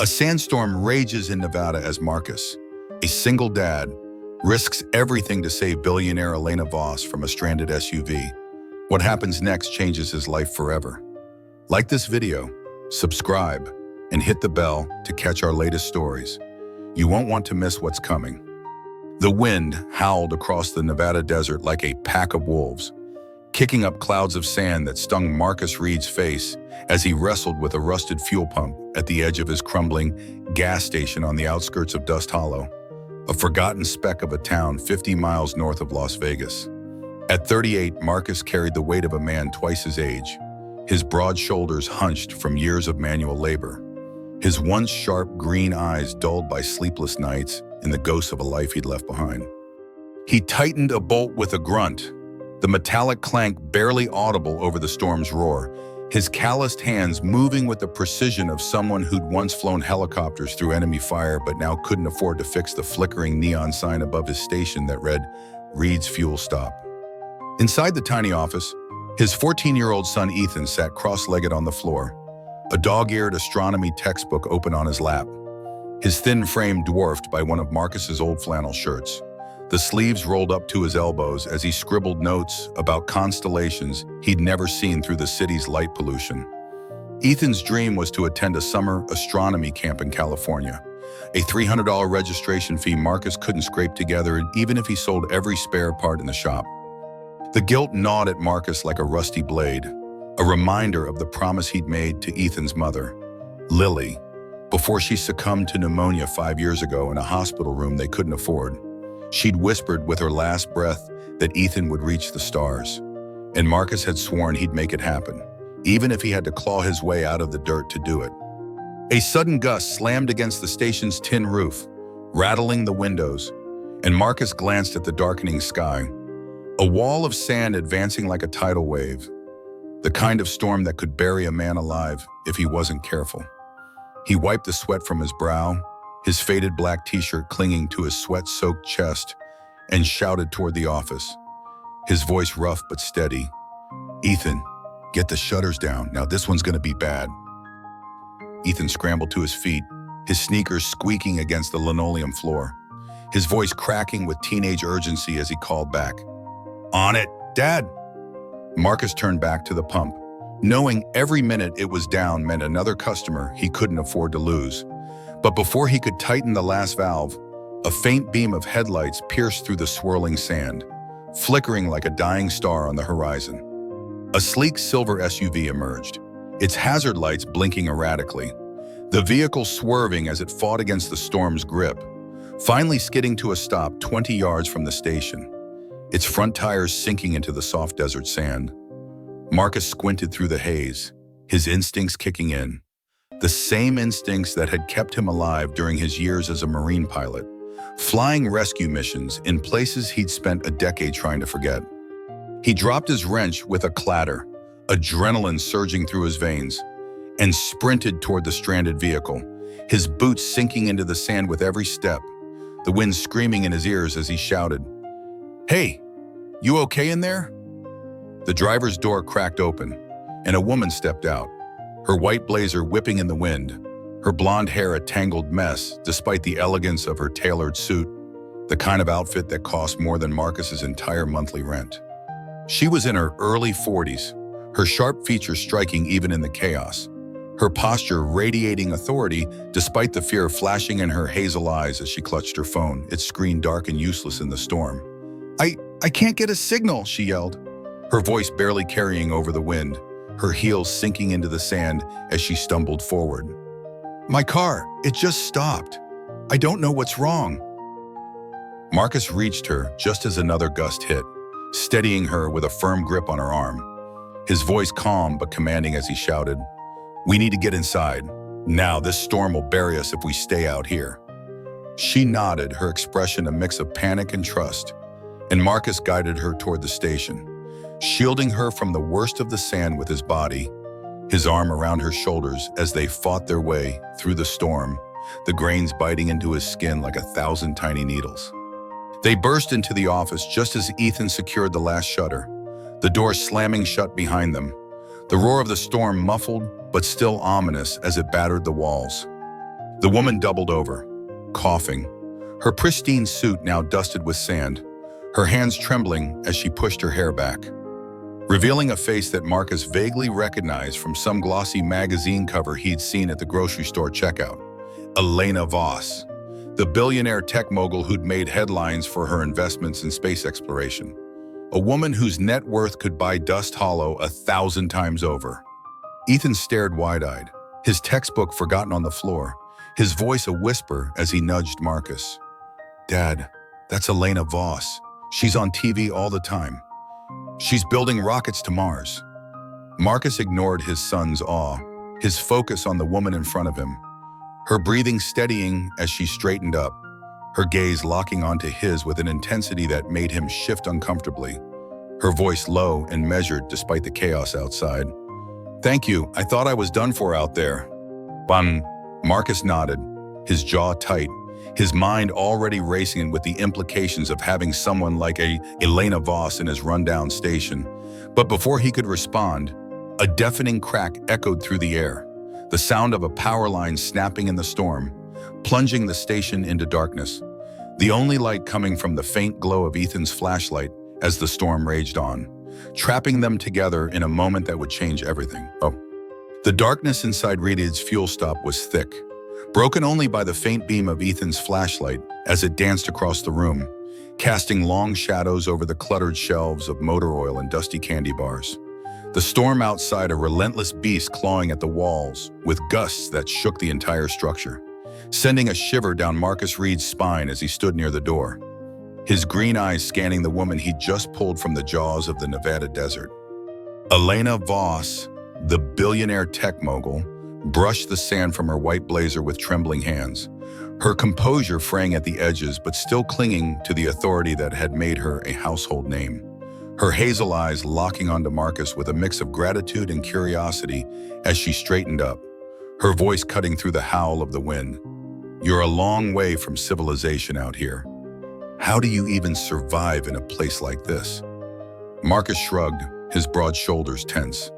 A sandstorm rages in Nevada as Marcus, a single dad, risks everything to save billionaire Elena Voss from a stranded SUV. What happens next changes his life forever. Like this video, subscribe, and hit the bell to catch our latest stories. You won't want to miss what's coming. The wind howled across the Nevada desert like a pack of wolves, kicking up clouds of sand that stung Marcus Reed's face as he wrestled with a rusted fuel pump at the edge of his crumbling gas station on the outskirts of Dust Hollow, a forgotten speck of a town 50 miles north of Las Vegas. At 38, Marcus carried the weight of a man twice his age, his broad shoulders hunched from years of manual labor, his once sharp green eyes dulled by sleepless nights and the ghosts of a life he'd left behind. He tightened a bolt with a grunt, the metallic clank barely audible over the storm's roar, his calloused hands moving with the precision of someone who'd once flown helicopters through enemy fire but now couldn't afford to fix the flickering neon sign above his station that read, "Reed's Fuel Stop." Inside the tiny office, his 14-year-old son Ethan sat cross-legged on the floor, a dog-eared astronomy textbook open on his lap, his thin frame dwarfed by one of Marcus's old flannel shirts, the sleeves rolled up to his elbows as he scribbled notes about constellations he'd never seen through the city's light pollution. Ethan's dream was to attend a summer astronomy camp in California, a $300 registration fee Marcus couldn't scrape together even if he sold every spare part in the shop. The guilt gnawed at Marcus like a rusty blade, a reminder of the promise he'd made to Ethan's mother, Lily, before she succumbed to pneumonia 5 years ago in a hospital room they couldn't afford. She'd whispered with her last breath that Ethan would reach the stars, and Marcus had sworn he'd make it happen, even if he had to claw his way out of the dirt to do it. A sudden gust slammed against the station's tin roof, rattling the windows, and Marcus glanced at the darkening sky, a wall of sand advancing like a tidal wave, the kind of storm that could bury a man alive if he wasn't careful. He wiped the sweat from his brow, his faded black t-shirt clinging to his sweat-soaked chest, and shouted toward the office, his voice rough but steady. "Ethan, get the shutters down. Now this one's gonna be bad." Ethan scrambled to his feet, his sneakers squeaking against the linoleum floor, his voice cracking with teenage urgency as he called back, "On it, Dad!" Marcus turned back to the pump, knowing every minute it was down meant another customer he couldn't afford to lose. But before he could tighten the last valve, a faint beam of headlights pierced through the swirling sand, flickering like a dying star on the horizon. A sleek silver SUV emerged, its hazard lights blinking erratically, the vehicle swerving as it fought against the storm's grip, finally skidding to a stop 20 yards from the station, its front tires sinking into the soft desert sand. Marcus squinted through the haze, his instincts kicking in. The same instincts that had kept him alive during his years as a Marine pilot, flying rescue missions in places he'd spent a decade trying to forget. He dropped his wrench with a clatter, adrenaline surging through his veins, and sprinted toward the stranded vehicle, his boots sinking into the sand with every step, the wind screaming in his ears as he shouted, "Hey, you okay in there?" The driver's door cracked open, and a woman stepped out, her white blazer whipping in the wind, her blonde hair a tangled mess despite the elegance of her tailored suit, the kind of outfit that cost more than Marcus's entire monthly rent. She was in her early 40s, her sharp features striking even in the chaos, her posture radiating authority despite the fear flashing in her hazel eyes as she clutched her phone, its screen dark and useless in the storm. I can't get a signal," she yelled, her voice barely carrying over the wind, her heels sinking into the sand as she stumbled forward. "My car, it just stopped. I don't know what's wrong." Marcus reached her just as another gust hit, steadying her with a firm grip on her arm, his voice calm but commanding as he shouted, "We need to get inside. Now, this storm will bury us if we stay out here." She nodded, her expression a mix of panic and trust, and Marcus guided her toward the station, shielding her from the worst of the sand with his body, his arm around her shoulders as they fought their way through the storm, the grains biting into his skin like 1,000 tiny needles. They burst into the office just as Ethan secured the last shutter, the door slamming shut behind them, the roar of the storm muffled but still ominous as it battered the walls. The woman doubled over, coughing, her pristine suit now dusted with sand, her hands trembling as she pushed her hair back, revealing a face that Marcus vaguely recognized from some glossy magazine cover he'd seen at the grocery store checkout. Elena Voss, the billionaire tech mogul who'd made headlines for her investments in space exploration. A woman whose net worth could buy Dust Hollow 1,000 times over. Ethan stared wide-eyed, his textbook forgotten on the floor, his voice a whisper as he nudged Marcus. "Dad, that's Elena Voss. She's on TV all the time. She's building rockets to Mars." Marcus ignored his son's awe, his focus on the woman in front of him, her breathing steadying as she straightened up, her gaze locking onto his with an intensity that made him shift uncomfortably, her voice low and measured despite the chaos outside. "Thank you, I thought I was done for out there." "Bun." Marcus nodded, his jaw tight, his mind already racing with the implications of having someone like Elena Voss in his rundown station. But before he could respond, a deafening crack echoed through the air, the sound of a power line snapping in the storm, plunging the station into darkness, the only light coming from the faint glow of Ethan's flashlight as the storm raged on, trapping them together in a moment that would change everything. The darkness inside Reed's fuel stop was thick, broken only by the faint beam of Ethan's flashlight as it danced across the room, casting long shadows over the cluttered shelves of motor oil and dusty candy bars. The storm outside a relentless beast clawing at the walls, with gusts that shook the entire structure, sending a shiver down Marcus Reed's spine as he stood near the door, his green eyes scanning the woman he'd just pulled from the jaws of the Nevada desert. Elena Voss, the billionaire tech mogul, brushed the sand from her white blazer with trembling hands, her composure fraying at the edges but still clinging to the authority that had made her a household name. Her hazel eyes locking onto Marcus with a mix of gratitude and curiosity as she straightened up, her voice cutting through the howl of the wind. "You're a long way from civilization out here. How do you even survive in a place like this?" Marcus shrugged, his broad shoulders tense,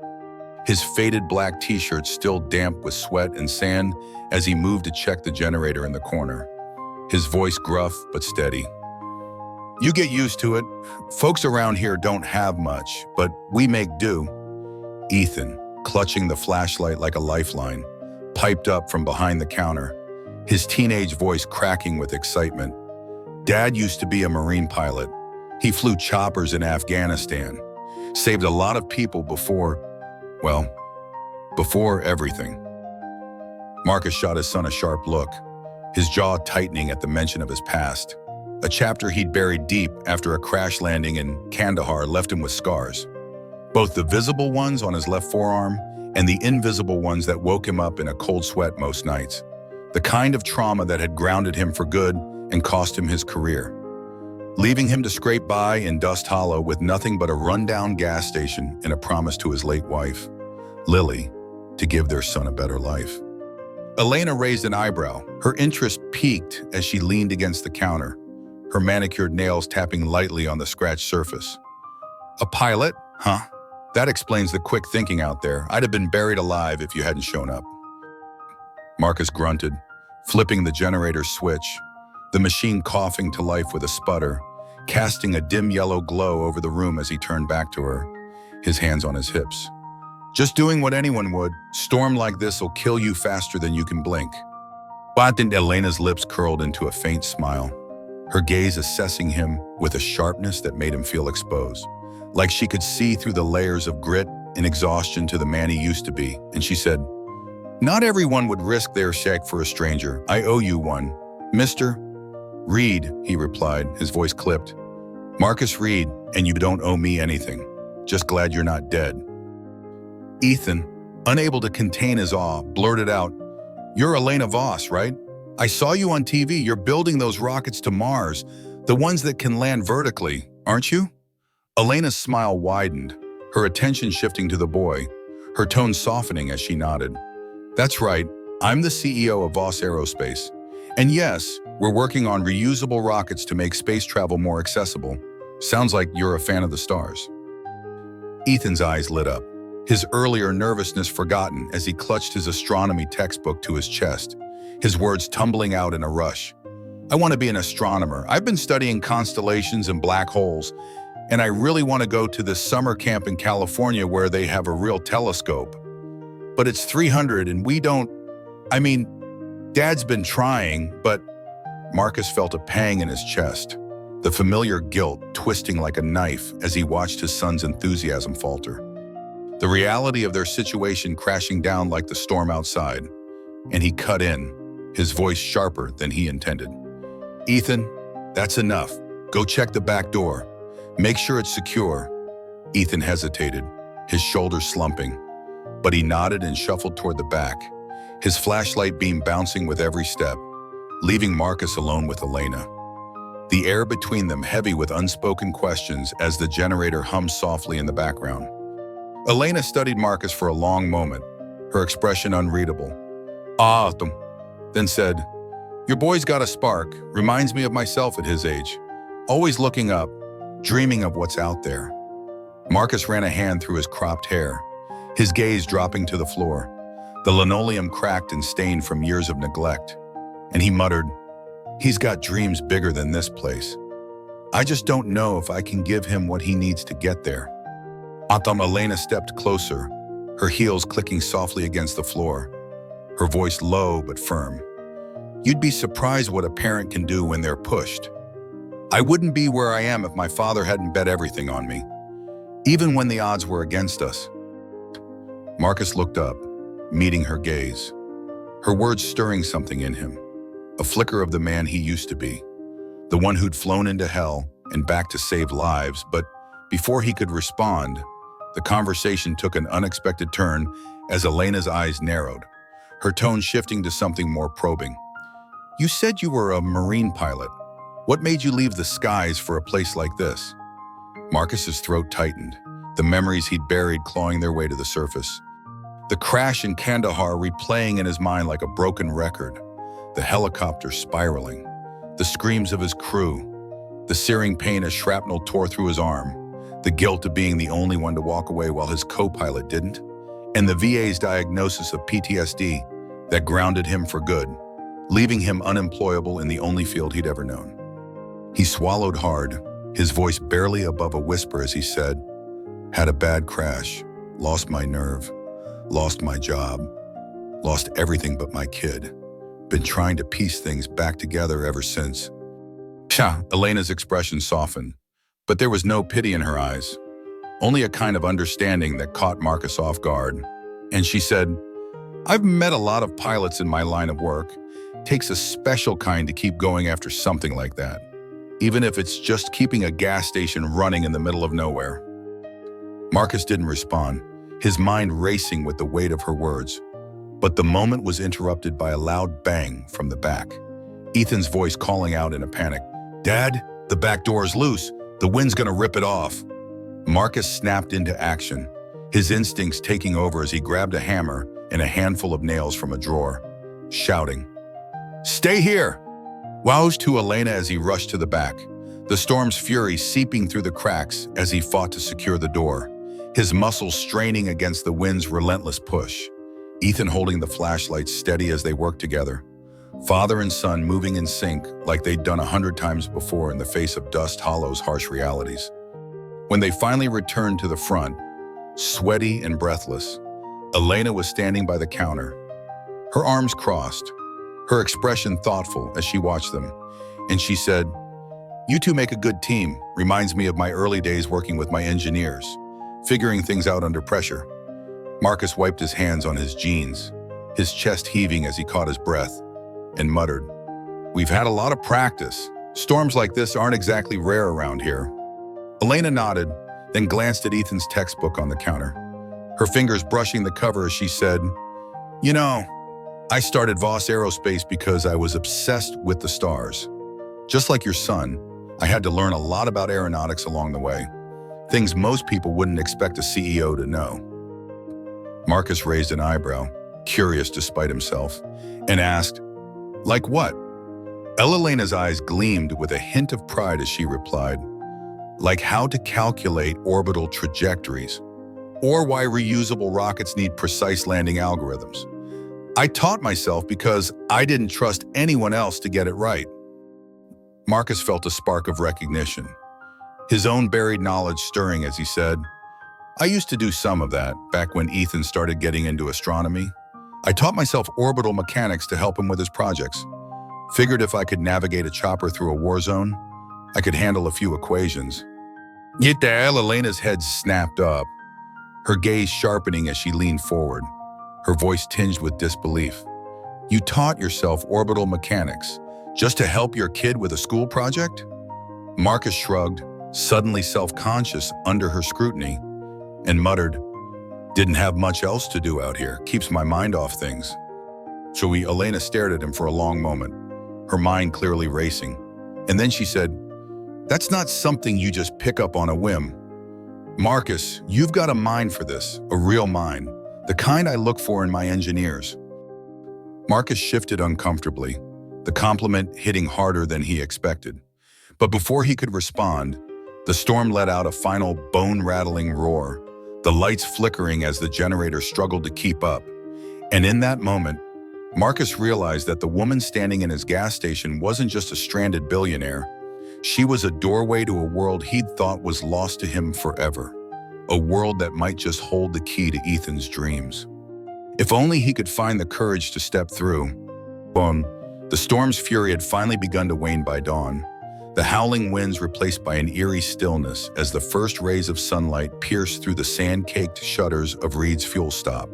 his faded black t-shirt still damp with sweat and sand as he moved to check the generator in the corner, his voice gruff but steady. "You get used to it. Folks around here don't have much, but we make do." Ethan, clutching the flashlight like a lifeline, piped up from behind the counter, his teenage voice cracking with excitement. "Dad used to be a Marine pilot. He flew choppers in Afghanistan, saved a lot of people before everything." Marcus shot his son a sharp look, his jaw tightening at the mention of his past. A chapter he'd buried deep after a crash landing in Kandahar left him with scars, both the visible ones on his left forearm and the invisible ones that woke him up in a cold sweat most nights, the kind of trauma that had grounded him for good and cost him his career, leaving him to scrape by in Dust Hollow with nothing but a rundown gas station and a promise to his late wife, Lily, to give their son a better life. Elena raised an eyebrow, her interest piqued as she leaned against the counter, her manicured nails tapping lightly on the scratched surface. "A pilot? Huh? That explains the quick thinking out there. I'd have been buried alive if you hadn't shown up." Marcus grunted, flipping the generator switch, the machine coughing to life with a sputter, casting a dim yellow glow over the room as he turned back to her, his hands on his hips. "Just doing what anyone would. Storm like this'll kill you faster than you can blink." But Elena's lips curled into a faint smile, her gaze assessing him with a sharpness that made him feel exposed, like she could see through the layers of grit and exhaustion to the man he used to be, and she said, "Not everyone would risk their shack for a stranger. I owe you one. Mr. Reed," he replied, his voice clipped. "Marcus Reed, and you don't owe me anything. Just glad you're not dead." Ethan, unable to contain his awe, blurted out, "You're Elena Voss, right? I saw you on TV. You're building those rockets to Mars, the ones that can land vertically, aren't you?" Elena's smile widened, her attention shifting to the boy, her tone softening as she nodded. "That's right. I'm the CEO of Voss Aerospace. And yes, we're working on reusable rockets to make space travel more accessible. Sounds like you're a fan of the stars." Ethan's eyes lit up, his earlier nervousness forgotten as he clutched his astronomy textbook to his chest, his words tumbling out in a rush. I want to be an astronomer. I've been studying constellations and black holes, and I really want to go to this summer camp in California where they have a real telescope. But it's 300 and we don't... I mean, Dad's been trying, but... Marcus felt a pang in his chest, the familiar guilt twisting like a knife as he watched his son's enthusiasm falter. The reality of their situation crashing down like the storm outside, and he cut in, his voice sharper than he intended. Ethan, that's enough. Go check the back door. Make sure it's secure. Ethan hesitated, his shoulders slumping, but he nodded and shuffled toward the back, his flashlight beam bouncing with every step, leaving Marcus alone with Elena. The air between them heavy with unspoken questions as the generator hummed softly in the background. Elena studied Marcus for a long moment, her expression unreadable. Then said, "Your boy's got a spark, reminds me of myself at his age. Always looking up, dreaming of what's out there." Marcus ran a hand through his cropped hair, his gaze dropping to the floor, the linoleum cracked and stained from years of neglect. And he muttered, "He's got dreams bigger than this place. I just don't know if I can give him what he needs to get there." Elena stepped closer, her heels clicking softly against the floor, her voice low but firm. "You'd be surprised what a parent can do when they're pushed. I wouldn't be where I am if my father hadn't bet everything on me, even when the odds were against us." Marcus looked up, meeting her gaze, her words stirring something in him. A flicker of the man he used to be, the one who'd flown into hell and back to save lives, but before he could respond, the conversation took an unexpected turn as Elena's eyes narrowed, her tone shifting to something more probing. "You said you were a Marine pilot. What made you leave the skies for a place like this?" Marcus's throat tightened, the memories he'd buried clawing their way to the surface. The crash in Kandahar replaying in his mind like a broken record, the helicopter spiraling, the screams of his crew, the searing pain as shrapnel tore through his arm, the guilt of being the only one to walk away while his co-pilot didn't, and the VA's diagnosis of PTSD that grounded him for good, leaving him unemployable in the only field he'd ever known. He swallowed hard, his voice barely above a whisper as he said, "Had a bad crash, lost my nerve, lost my job, lost everything but my kid. Been trying to piece things back together ever since." Elena's expression softened, but there was no pity in her eyes, only a kind of understanding that caught Marcus off guard. And she said, "I've met a lot of pilots in my line of work. Takes a special kind to keep going after something like that, even if it's just keeping a gas station running in the middle of nowhere." Marcus didn't respond, his mind racing with the weight of her words. But the moment was interrupted by a loud bang from the back, Ethan's voice calling out in a panic, "Dad, the back door is loose. The wind's gonna rip it off." Marcus snapped into action, his instincts taking over as he grabbed a hammer and a handful of nails from a drawer, shouting, "Stay here!" Wows to Elena as he rushed to the back, the storm's fury seeping through the cracks as he fought to secure the door, his muscles straining against the wind's relentless push. Ethan holding the flashlight steady as they worked together, father and son moving in sync like they'd done 100 times before in the face of Dust Hollow's harsh realities. When they finally returned to the front, sweaty and breathless, Elena was standing by the counter, her arms crossed, her expression thoughtful as she watched them, and she said, "You two make a good team. Reminds me of my early days working with my engineers, figuring things out under pressure." Marcus wiped his hands on his jeans, his chest heaving as he caught his breath, and muttered, "We've had a lot of practice. Storms like this aren't exactly rare around here." Elena nodded, then glanced at Ethan's textbook on the counter, her fingers brushing the cover as she said, "You know, I started Voss Aerospace because I was obsessed with the stars. Just like your son, I had to learn a lot about aeronautics along the way, things most people wouldn't expect a CEO to know." Marcus raised an eyebrow, curious despite himself, and asked, "Like what?" Elena's eyes gleamed with a hint of pride as she replied, "Like how to calculate orbital trajectories, or why reusable rockets need precise landing algorithms. I taught myself because I didn't trust anyone else to get it right. Marcus felt a spark of recognition, his own buried knowledge stirring as he said, I used to do some of that back when Ethan started getting into astronomy. I taught myself orbital mechanics to help him with his projects. Figured if I could navigate a chopper through a war zone, I could handle a few equations. Yet Elena's head snapped up, her gaze sharpening as she leaned forward, her voice tinged with disbelief. You taught yourself orbital mechanics just to help your kid with a school project? Marcus shrugged, suddenly self-conscious under her scrutiny, and muttered, didn't have much else to do out here, keeps my mind off things. Elena stared at him for a long moment, her mind clearly racing. And then she said, that's not something you just pick up on a whim. Marcus, you've got a mind for this, a real mind, the kind I look for in my engineers. Marcus shifted uncomfortably, the compliment hitting harder than he expected. But before he could respond, the storm let out a final bone-rattling roar, the lights flickering as the generator struggled to keep up. And in that moment, Marcus realized that the woman standing in his gas station wasn't just a stranded billionaire. She was a doorway to a world he'd thought was lost to him forever. A world that might just hold the key to Ethan's dreams. If only he could find the courage to step through. The storm's fury had finally begun to wane by dawn, the howling winds replaced by an eerie stillness as the first rays of sunlight pierced through the sand-caked shutters of Reed's fuel stop,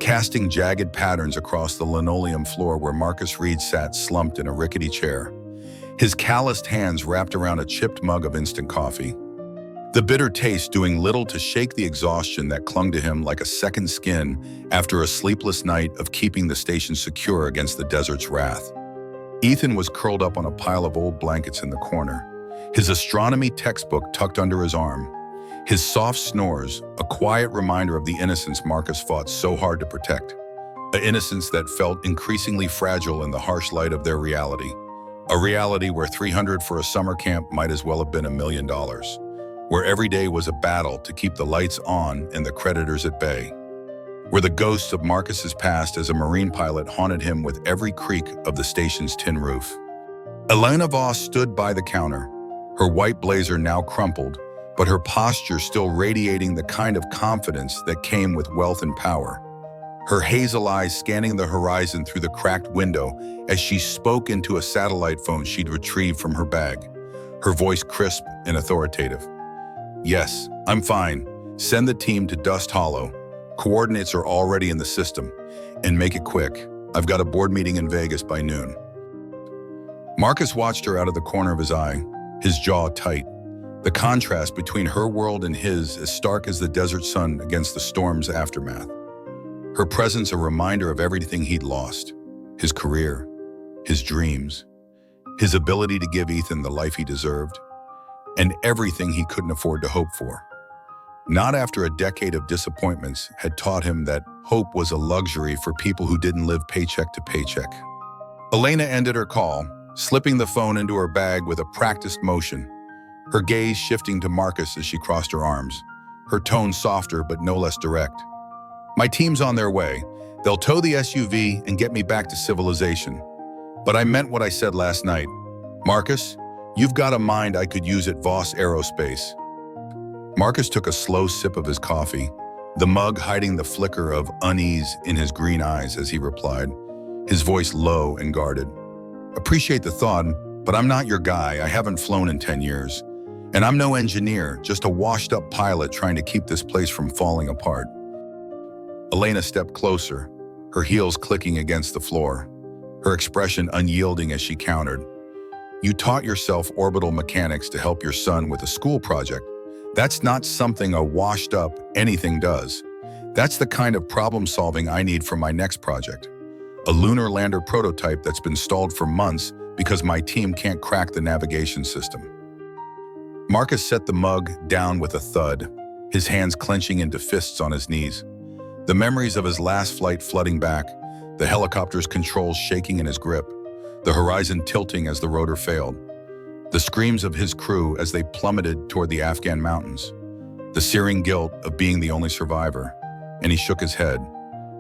casting jagged patterns across the linoleum floor where Marcus Reed sat slumped in a rickety chair, his calloused hands wrapped around a chipped mug of instant coffee. The bitter taste doing little to shake the exhaustion that clung to him like a second skin after a sleepless night of keeping the station secure against the desert's wrath. Ethan was curled up on a pile of old blankets in the corner, his astronomy textbook tucked under his arm, his soft snores a quiet reminder of the innocence Marcus fought so hard to protect, an innocence that felt increasingly fragile in the harsh light of their reality, a reality where $300 for a summer camp might as well have been $1 million, where every day was a battle to keep the lights on and the creditors at bay, where the ghosts of Marcus's past as a Marine pilot haunted him with every creak of the station's tin roof. Elena Voss stood by the counter, her white blazer now crumpled, but her posture still radiating the kind of confidence that came with wealth and power. Her hazel eyes scanning the horizon through the cracked window as she spoke into a satellite phone she'd retrieved from her bag, her voice crisp and authoritative. Yes, I'm fine. Send the team to Dust Hollow. Coordinates are already in the system, and make it quick. I've got a board meeting in Vegas by noon. Marcus watched her out of the corner of his eye, his jaw tight, the contrast between her world and his as stark as the desert sun against the storm's aftermath. Her presence a reminder of everything he'd lost, his career, his dreams, his ability to give Ethan the life he deserved, and everything he couldn't afford to hope for. Not after a decade of disappointments had taught him that hope was a luxury for people who didn't live paycheck to paycheck. Elena ended her call, slipping the phone into her bag with a practiced motion, her gaze shifting to Marcus as she crossed her arms, her tone softer but no less direct. My team's on their way. They'll tow the SUV and get me back to civilization. But I meant what I said last night. Marcus, you've got a mind I could use at Voss Aerospace. Marcus took a slow sip of his coffee, the mug hiding the flicker of unease in his green eyes as he replied, his voice low and guarded. Appreciate the thought, but I'm not your guy. I haven't flown in 10 years. And I'm no engineer, just a washed-up pilot trying to keep this place from falling apart. Elena stepped closer, her heels clicking against the floor, her expression unyielding as she countered. You taught yourself orbital mechanics to help your son with a school project. That's not something a washed-up anything does. That's the kind of problem-solving I need for my next project. A lunar lander prototype that's been stalled for months because my team can't crack the navigation system. Marcus set the mug down with a thud, his hands clenching into fists on his knees. The memories of his last flight flooding back, the helicopter's controls shaking in his grip, the horizon tilting as the rotor failed, the screams of his crew as they plummeted toward the Afghan mountains, the searing guilt of being the only survivor, and he shook his head,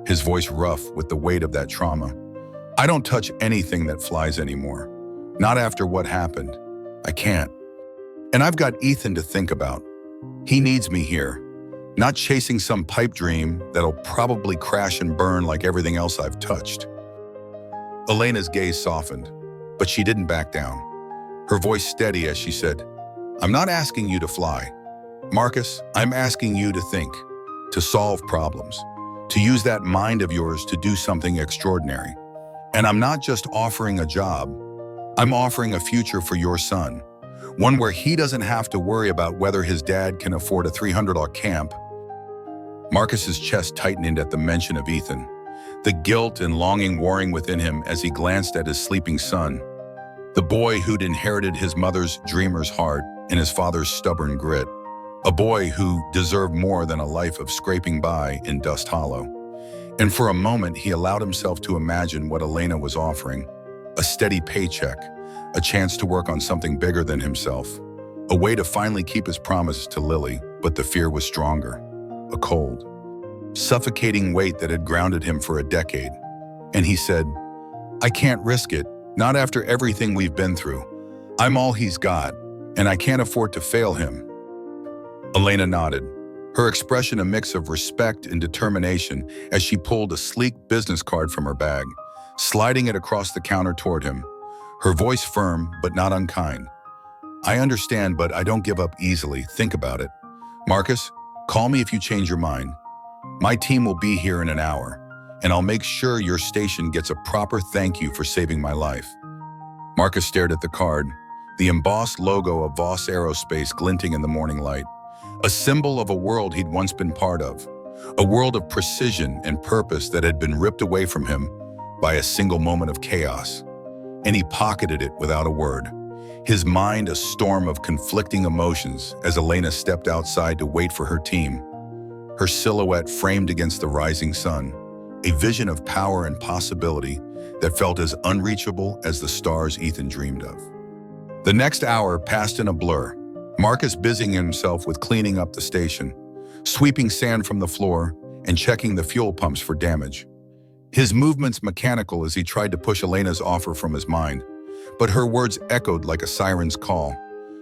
his voice rough with the weight of that trauma. "I don't touch anything that flies anymore. Not after what happened. I can't. And I've got Ethan to think about. He needs me here, not chasing some pipe dream that'll probably crash and burn like everything else I've touched." Elena's gaze softened, but she didn't back down. Her voice steady as she said, "I'm not asking you to fly. Marcus, I'm asking you to think, to solve problems, to use that mind of yours to do something extraordinary. And I'm not just offering a job. I'm offering a future for your son, one where he doesn't have to worry about whether his dad can afford a $300 camp." Marcus's chest tightened at the mention of Ethan, the guilt and longing warring within him as he glanced at his sleeping son, the boy who'd inherited his mother's dreamer's heart and his father's stubborn grit, a boy who deserved more than a life of scraping by in Dust Hollow. And for a moment, he allowed himself to imagine what Elena was offering: a steady paycheck, a chance to work on something bigger than himself, a way to finally keep his promise to Lily. But the fear was stronger, a cold, suffocating weight that had grounded him for a decade. And he said, "I can't risk it, not after everything we've been through. I'm all he's got, and I can't afford to fail him." Elena nodded, her expression a mix of respect and determination as she pulled a sleek business card from her bag, sliding it across the counter toward him, her voice firm but not unkind. "I understand, but I don't give up easily. Think about it. Marcus, call me if you change your mind. My team will be here in an hour, and I'll make sure your station gets a proper thank you for saving my life." Marcus stared at the card, the embossed logo of Voss Aerospace glinting in the morning light, a symbol of a world he'd once been part of, a world of precision and purpose that had been ripped away from him by a single moment of chaos. And he pocketed it without a word, his mind a storm of conflicting emotions as Elena stepped outside to wait for her team, her silhouette framed against the rising sun, a vision of power and possibility that felt as unreachable as the stars Ethan dreamed of. The next hour passed in a blur, Marcus busying himself with cleaning up the station, sweeping sand from the floor, and checking the fuel pumps for damage. His movements mechanical as he tried to push Elena's offer from his mind, but her words echoed like a siren's call,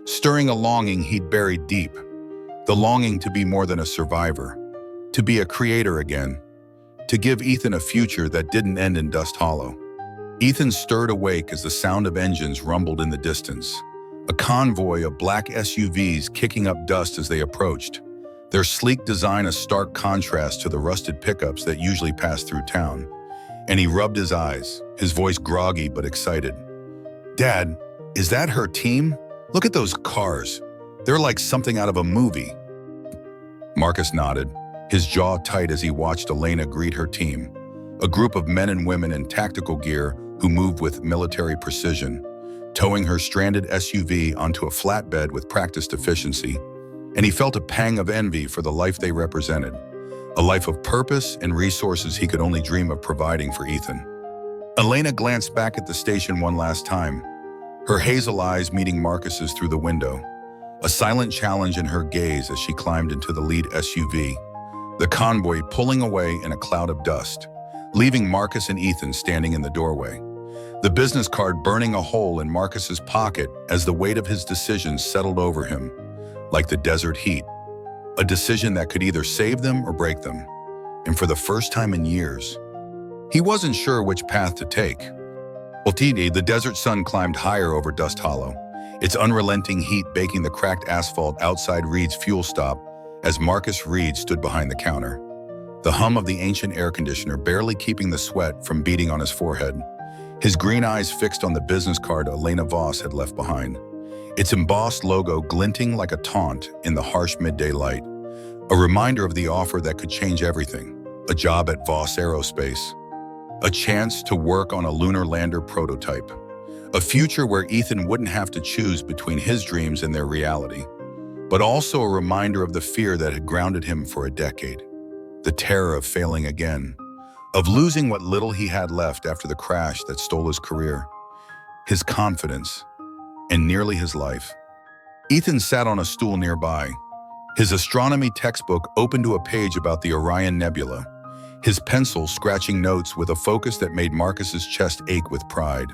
stirring a longing he'd buried deep, the longing to be more than a survivor, to be a creator again, to give Ethan a future that didn't end in Dust Hollow. Ethan stirred awake as the sound of engines rumbled in the distance, a convoy of black SUVs kicking up dust as they approached, their sleek design a stark contrast to the rusted pickups that usually pass through town. And he rubbed his eyes, his voice groggy but excited. "Dad, is that her team? Look at those cars. They're like something out of a movie." Marcus nodded, his jaw tight as he watched Elena greet her team, a group of men and women in tactical gear who moved with military precision, towing her stranded SUV onto a flatbed with practiced efficiency. And he felt a pang of envy for the life they represented, a life of purpose and resources he could only dream of providing for Ethan. Elena glanced back at the station one last time, her hazel eyes meeting Marcus's through the window, a silent challenge in her gaze as she climbed into the lead SUV, the convoy pulling away in a cloud of dust, leaving Marcus and Ethan standing in the doorway, the business card burning a hole in Marcus's pocket as the weight of his decision settled over him, like the desert heat, a decision that could either save them or break them. And for the first time in years, he wasn't sure which path to take. Ultimately, the desert sun climbed higher over Dust Hollow, its unrelenting heat baking the cracked asphalt outside Reed's fuel stop as Marcus Reed stood behind the counter, the hum of the ancient air conditioner barely keeping the sweat from beading on his forehead, his green eyes fixed on the business card Elena Voss had left behind, its embossed logo glinting like a taunt in the harsh midday light, a reminder of the offer that could change everything, a job at Voss Aerospace, a chance to work on a lunar lander prototype, a future where Ethan wouldn't have to choose between his dreams and their reality, but also a reminder of the fear that had grounded him for a decade, the terror of failing again, of losing what little he had left after the crash that stole his career, his confidence, and nearly his life. Ethan sat on a stool nearby, his astronomy textbook open to a page about the Orion Nebula, his pencil scratching notes with a focus that made Marcus's chest ache with pride.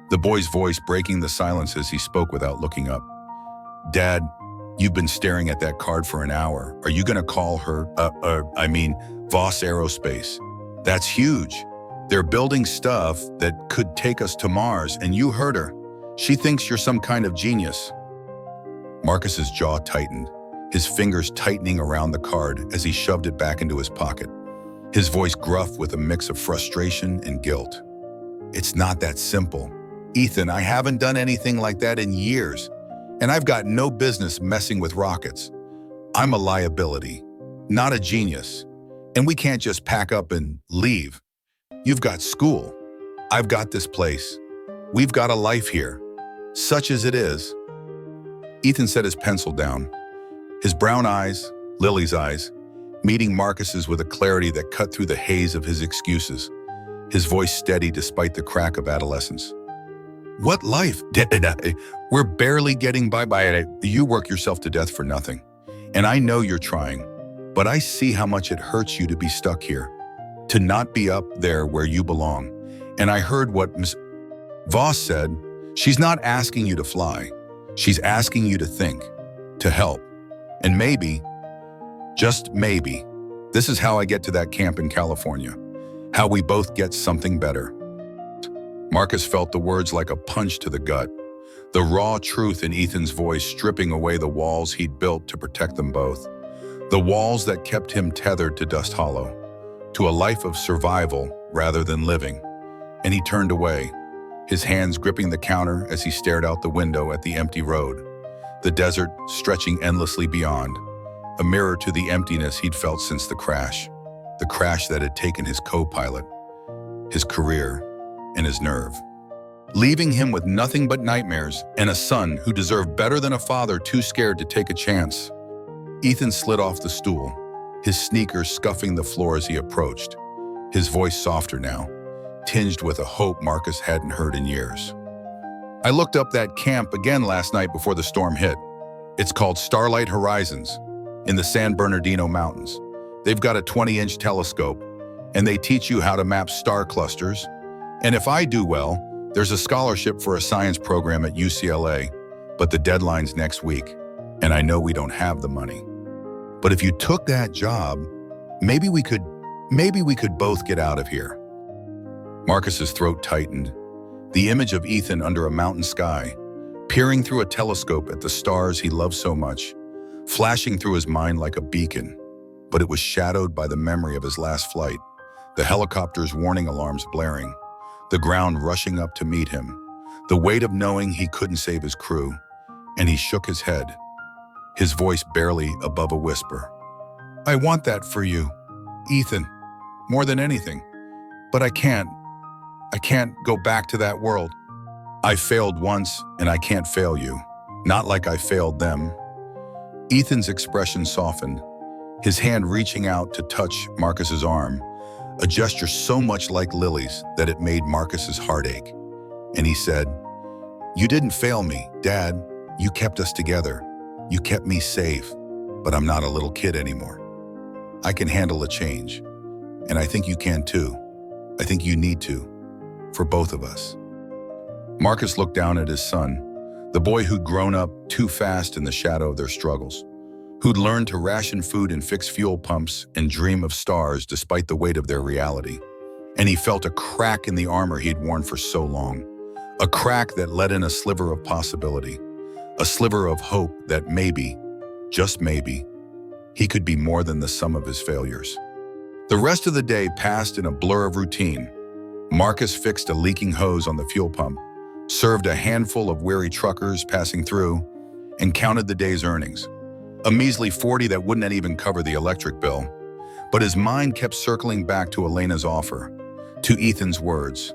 The boy's voice breaking the silence as he spoke without looking up. "Dad, you've been staring at that card for an hour. Are you gonna call her, Voss Aerospace? That's huge. They're building stuff that could take us to Mars, and you heard her. She thinks you're some kind of genius." Marcus's jaw tightened, his fingers tightening around the card as he shoved it back into his pocket, his voice gruff with a mix of frustration and guilt. "It's not that simple. Ethan, I haven't done anything like that in years, and I've got no business messing with rockets. I'm a liability, not a genius, and we can't just pack up and leave. You've got school. I've got this place. We've got a life here, such as it is." Ethan set his pencil down, his brown eyes, Lily's eyes, meeting Marcus's with a clarity that cut through the haze of his excuses, his voice steady despite the crack of adolescence. "What life? We're barely getting by. You work yourself to death for nothing. And I know you're trying, but I see how much it hurts you to be stuck here, to not be up there where you belong. And I heard what Ms. Voss said. She's not asking you to fly. She's asking you to think, to help. And maybe, just maybe, this is how I get to that camp in California, how we both get something better." Marcus felt the words like a punch to the gut, the raw truth in Ethan's voice stripping away the walls he'd built to protect them both, the walls that kept him tethered to Dust Hollow, to a life of survival rather than living. And he turned away, his hands gripping the counter as he stared out the window at the empty road, the desert stretching endlessly beyond, a mirror to the emptiness he'd felt since the crash that had taken his co-pilot, his career, and his nerve, leaving him with nothing but nightmares and a son who deserved better than a father too scared to take a chance. Ethan slid off the stool, his sneakers scuffing the floor as he approached, his voice softer now, tinged with a hope Marcus hadn't heard in years. "I looked up that camp again last night before the storm hit. It's called Starlight Horizons, in the San Bernardino Mountains. They've got a 20-inch telescope, and they teach you how to map star clusters. And if I do well, there's a scholarship for a science program at UCLA, but the deadline's next week, and I know we don't have the money. But if you took that job, maybe we could both get out of here." Marcus's throat tightened, the image of Ethan under a mountain sky, peering through a telescope at the stars he loved so much, flashing through his mind like a beacon, but it was shadowed by the memory of his last flight, the helicopter's warning alarms blaring, the ground rushing up to meet him, the weight of knowing he couldn't save his crew, and he shook his head, his voice barely above a whisper. "I want that for you, Ethan, more than anything, but I can't go back to that world. I failed once, and I can't fail you, not like I failed them." Ethan's expression softened, his hand reaching out to touch Marcus's arm, a gesture so much like Lily's that it made Marcus's heart ache. And he said, "You didn't fail me, Dad. You kept us together. You kept me safe, but I'm not a little kid anymore. I can handle a change, and I think you can too. I think you need to, for both of us." Marcus looked down at his son, the boy who'd grown up too fast in the shadow of their struggles, who'd learned to ration food and fix fuel pumps and dream of stars despite the weight of their reality. And he felt a crack in the armor he'd worn for so long, a crack that let in a sliver of possibility, a sliver of hope that maybe, just maybe, he could be more than the sum of his failures. The rest of the day passed in a blur of routine. Marcus fixed a leaking hose on the fuel pump, served a handful of weary truckers passing through, and counted the day's earnings. A measly 40 that wouldn't even cover the electric bill. But his mind kept circling back to Elena's offer, to Ethan's words,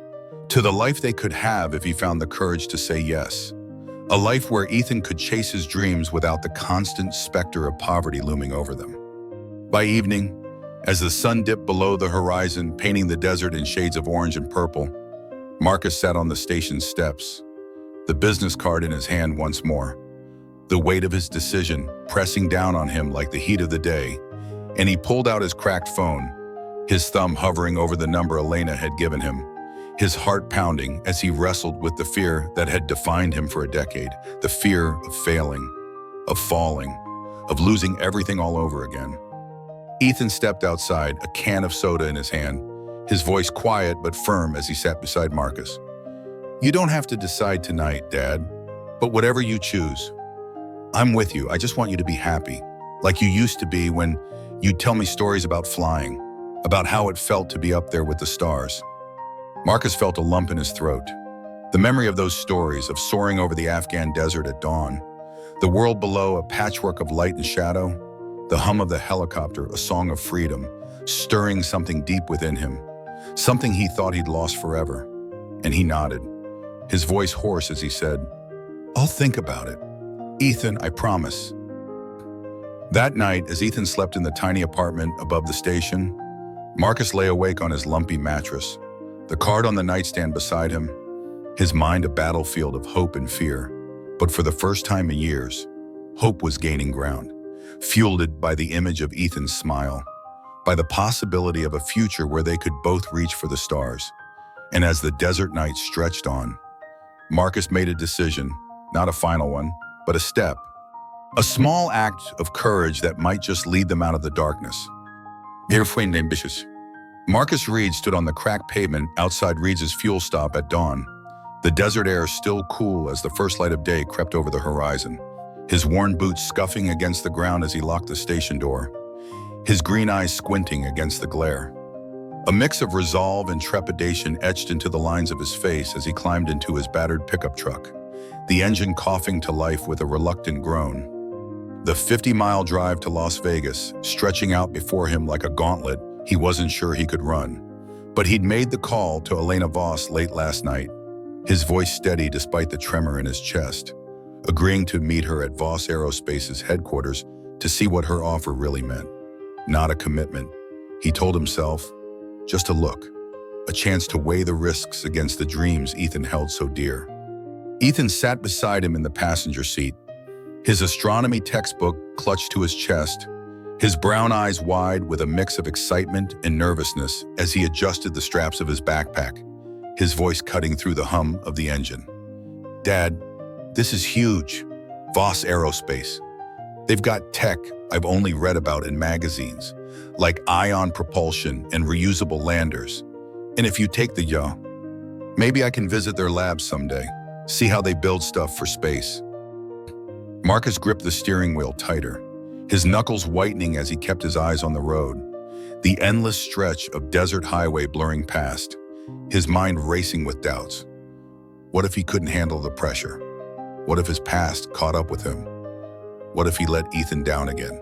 to the life they could have if he found the courage to say yes. A life where Ethan could chase his dreams without the constant specter of poverty looming over them. By evening, as the sun dipped below the horizon, painting the desert in shades of orange and purple, Marcus sat on the station's steps, the business card in his hand once more, the weight of his decision pressing down on him like the heat of the day, and he pulled out his cracked phone, his thumb hovering over the number Elena had given him, his heart pounding as he wrestled with the fear that had defined him for a decade, the fear of failing, of falling, of losing everything all over again. Ethan stepped outside, a can of soda in his hand, his voice quiet but firm as he sat beside Marcus. "You don't have to decide tonight, Dad, but whatever you choose, I'm with you. I just want you to be happy, like you used to be when you'd tell me stories about flying, about how it felt to be up there with the stars." Marcus felt a lump in his throat. The memory of those stories, of soaring over the Afghan desert at dawn, the world below a patchwork of light and shadow, the hum of the helicopter, a song of freedom, stirring something deep within him, something he thought he'd lost forever. And he nodded, his voice hoarse as he said, "I'll think about it. Ethan, I promise." That night, as Ethan slept in the tiny apartment above the station, Marcus lay awake on his lumpy mattress, the card on the nightstand beside him, his mind a battlefield of hope and fear. But for the first time in years, hope was gaining ground, fueled by the image of Ethan's smile, by the possibility of a future where they could both reach for the stars. And as the desert night stretched on, Marcus made a decision, not a final one, but a step. A small act of courage that might just lead them out of the darkness. Ambitious. Marcus Reed stood on the cracked pavement outside Reed's fuel stop at dawn, the desert air still cool as the first light of day crept over the horizon, his worn boots scuffing against the ground as he locked the station door, his green eyes squinting against the glare. A mix of resolve and trepidation etched into the lines of his face as he climbed into his battered pickup truck, the engine coughing to life with a reluctant groan. The 50-mile drive to Las Vegas, stretching out before him like a gauntlet he wasn't sure he could run. But he'd made the call to Elena Voss late last night, his voice steady despite the tremor in his chest, agreeing to meet her at Voss Aerospace's headquarters to see what her offer really meant. Not a commitment, he told himself, just a look, a chance to weigh the risks against the dreams Ethan held so dear. Ethan sat beside him in the passenger seat, his astronomy textbook clutched to his chest, his brown eyes wide with a mix of excitement and nervousness as he adjusted the straps of his backpack, his voice cutting through the hum of the engine. "Dad, this is huge. Voss Aerospace. They've got tech I've only read about in magazines, like ion propulsion and reusable landers. And if you take the yacht, maybe I can visit their labs someday, see how they build stuff for space." Marcus gripped the steering wheel tighter, his knuckles whitening as he kept his eyes on the road, the endless stretch of desert highway blurring past, his mind racing with doubts. What if he couldn't handle the pressure? What if his past caught up with him? What if he let Ethan down again?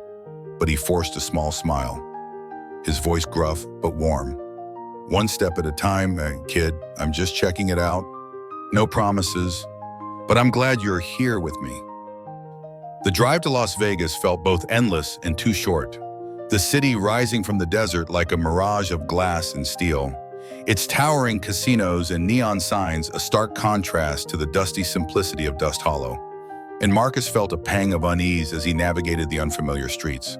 But he forced a small smile, his voice gruff but warm. "One step at a time, kid. I'm just checking it out. No promises, but I'm glad you're here with me." The drive to Las Vegas felt both endless and too short, the city rising from the desert like a mirage of glass and steel, its towering casinos and neon signs a stark contrast to the dusty simplicity of Dust Hollow. And Marcus felt a pang of unease as he navigated the unfamiliar streets,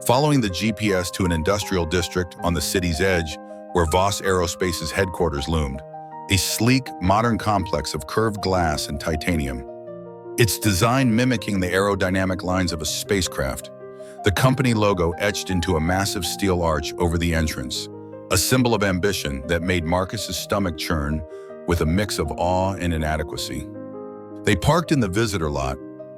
following the GPS to an industrial district on the city's edge where Voss Aerospace's headquarters loomed, a sleek, modern complex of curved glass and titanium, its design mimicking the aerodynamic lines of a spacecraft, the company logo etched into a massive steel arch over the entrance, a symbol of ambition that made Marcus's stomach churn with a mix of awe and inadequacy. They parked in the visitor lot,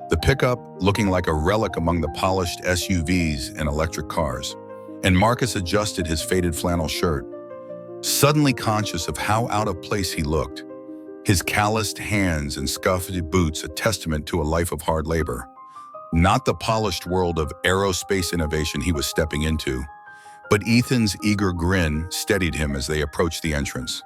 the pickup looking like a relic among the polished SUVs and electric cars, and Marcus adjusted his faded flannel shirt, suddenly conscious of how out of place he looked, his calloused hands and scuffed boots a testament to a life of hard labor, not the polished world of aerospace innovation he was stepping into. But Ethan's eager grin steadied him as they approached the entrance.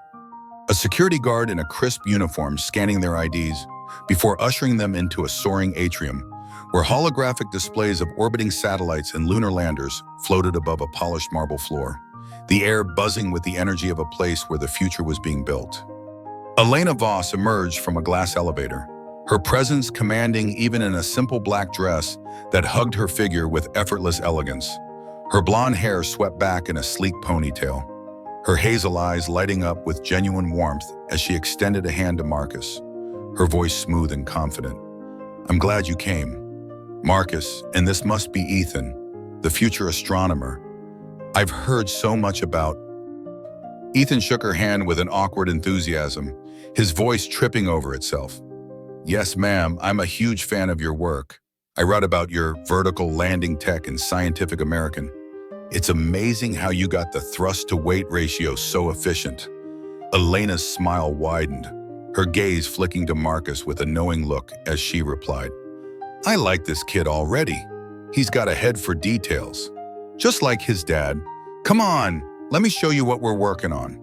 A security guard in a crisp uniform scanning their IDs before ushering them into a soaring atrium where holographic displays of orbiting satellites and lunar landers floated above a polished marble floor, the air buzzing with the energy of a place where the future was being built. Elena Voss emerged from a glass elevator, her presence commanding even in a simple black dress that hugged her figure with effortless elegance. Her blonde hair swept back in a sleek ponytail, her hazel eyes lighting up with genuine warmth as she extended a hand to Marcus, her voice smooth and confident. "I'm glad you came, Marcus, and this must be Ethan, the future astronomer. I've heard so much about—" Ethan shook her hand with an awkward enthusiasm, his voice tripping over itself. "Yes, ma'am, I'm a huge fan of your work. I read about your vertical landing tech in Scientific American. It's amazing how you got the thrust-to-weight ratio so efficient." Elena's smile widened, her gaze flicking to Marcus with a knowing look as she replied, "I like this kid already. He's got a head for details. Just like his dad. Come on, let me show you what we're working on."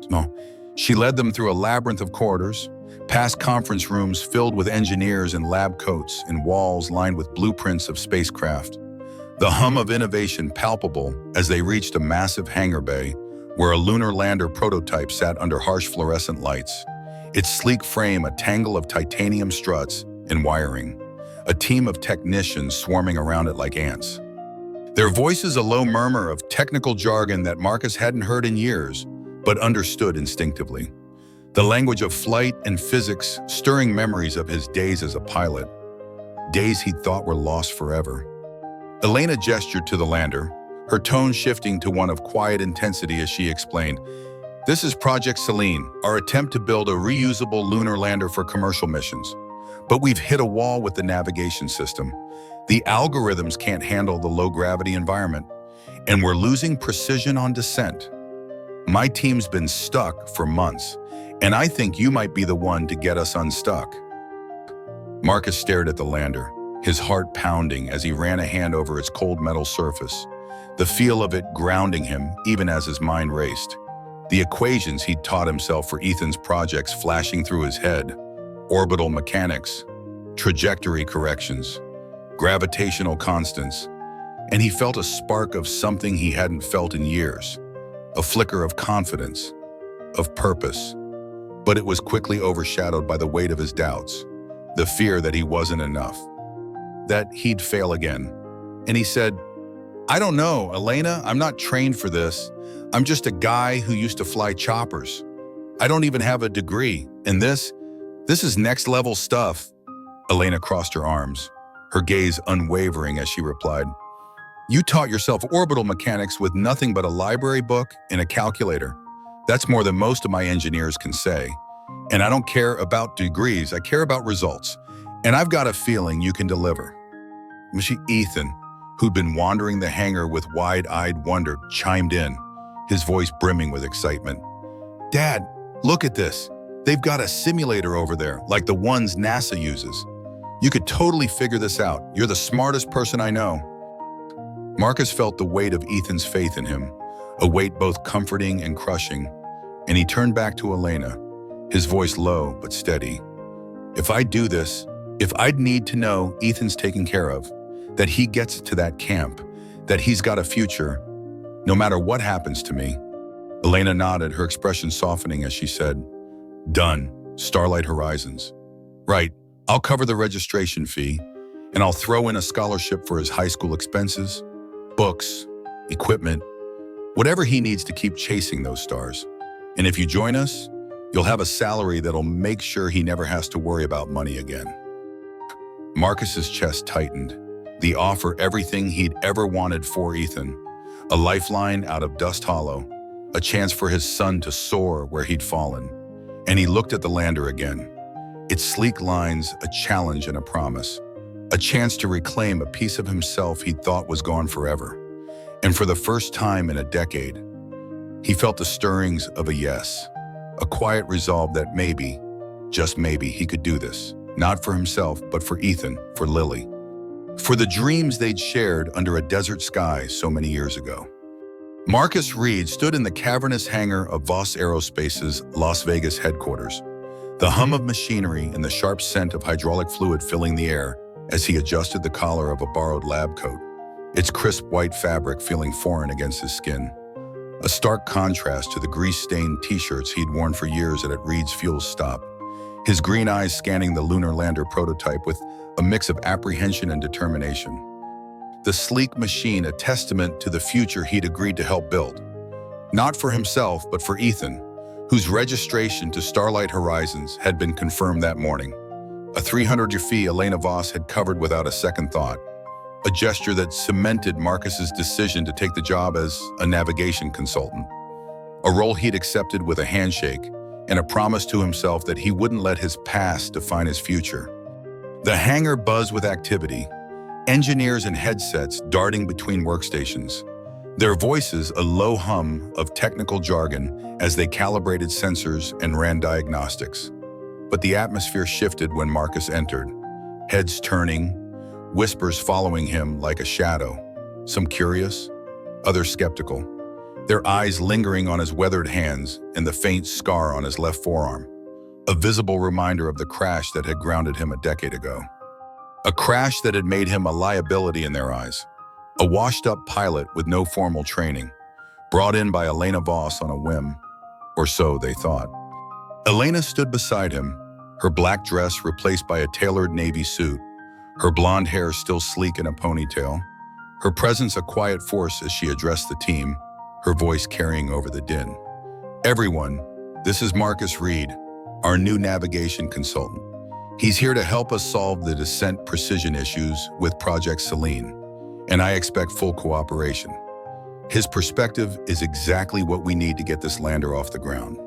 No, she led them through a labyrinth of corridors, past conference rooms filled with engineers in lab coats and walls lined with blueprints of spacecraft. The hum of innovation palpable as they reached a massive hangar bay where a lunar lander prototype sat under harsh fluorescent lights, its sleek frame a tangle of titanium struts and wiring, a team of technicians swarming around it like ants. Their voices a low murmur of technical jargon that Marcus hadn't heard in years, but understood instinctively. The language of flight and physics stirring memories of his days as a pilot, days he thought were lost forever. Elena gestured to the lander, her tone shifting to one of quiet intensity as she explained, "This is Project Selene, our attempt to build a reusable lunar lander for commercial missions. But we've hit a wall with the navigation system. The algorithms can't handle the low-gravity environment, and we're losing precision on descent. My team's been stuck for months, and I think you might be the one to get us unstuck." Marcus stared at the lander, his heart pounding as he ran a hand over its cold metal surface, the feel of it grounding him even as his mind raced. The equations he'd taught himself for Ethan's projects flashing through his head, orbital mechanics, trajectory corrections, gravitational constants, and he felt a spark of something he hadn't felt in years, a flicker of confidence, of purpose. But it was quickly overshadowed by the weight of his doubts, the fear that he wasn't enough, that he'd fail again. And he said, "I don't know, Elena, I'm not trained for this. I'm just a guy who used to fly choppers. I don't even have a degree, and this is next-level stuff." Elena crossed her arms, her gaze unwavering as she replied, "You taught yourself orbital mechanics with nothing but a library book and a calculator. That's more than most of my engineers can say. And I don't care about degrees, I care about results. And I've got a feeling you can deliver." Ethan, who'd been wandering the hangar with wide-eyed wonder, chimed in, his voice brimming with excitement. "Dad, look at this. They've got a simulator over there, like the ones NASA uses. You could totally figure this out. You're the smartest person I know." Marcus felt the weight of Ethan's faith in him, a weight both comforting and crushing, and he turned back to Elena, his voice low but steady. "If I do this, if I'd need to know Ethan's taken care of, that he gets to that camp, that he's got a future, no matter what happens to me." Elena nodded, her expression softening as she said, "Done, Starlight Horizons. Right, I'll cover the registration fee, and I'll throw in a scholarship for his high school expenses, books, equipment, whatever he needs to keep chasing those stars. And if you join us, you'll have a salary that'll make sure he never has to worry about money again." Marcus's chest tightened, the offer everything he'd ever wanted for Ethan, a lifeline out of Dust Hollow, a chance for his son to soar where he'd fallen. And he looked at the lander again, its sleek lines a challenge and a promise, a chance to reclaim a piece of himself he'd thought was gone forever. And for the first time in a decade, he felt the stirrings of a yes, a quiet resolve that maybe, just maybe, he could do this, not for himself, but for Ethan, for Lily, for the dreams they'd shared under a desert sky so many years ago. Marcus Reed stood in the cavernous hangar of Voss Aerospace's Las Vegas headquarters, the hum of machinery and the sharp scent of hydraulic fluid filling the air as he adjusted the collar of a borrowed lab coat, its crisp white fabric feeling foreign against his skin, a stark contrast to the grease-stained t-shirts he'd worn for years at Reed's fuel stop, his green eyes scanning the lunar lander prototype with a mix of apprehension and determination. the sleek machine a testament to the future he'd agreed to help build. Not for himself, but for Ethan, whose registration to Starlight Horizons had been confirmed that morning. A 300-year fee Elena Voss had covered without a second thought, a gesture that cemented Marcus's decision to take the job as a navigation consultant, a role he'd accepted with a handshake and a promise to himself that he wouldn't let his past define his future. The hangar buzzed with activity, engineers and headsets darting between workstations, their voices a low hum of technical jargon as they calibrated sensors and ran diagnostics. But the atmosphere shifted when Marcus entered, heads turning, whispers following him like a shadow, some curious, others skeptical, their eyes lingering on his weathered hands and the faint scar on his left forearm, a visible reminder of the crash that had grounded him a decade ago. A crash that had made him a liability in their eyes, a washed-up pilot with no formal training, brought in by Elena Voss on a whim, or so they thought. Elena stood beside him, her black dress replaced by a tailored navy suit, her blonde hair still sleek in a ponytail, her presence a quiet force as she addressed the team, her voice carrying over the din. Everyone, this is Marcus Reed, our new navigation consultant. He's here to help us solve the descent precision issues with Project Selene, and I expect full cooperation. His perspective is exactly what we need to get this lander off the ground.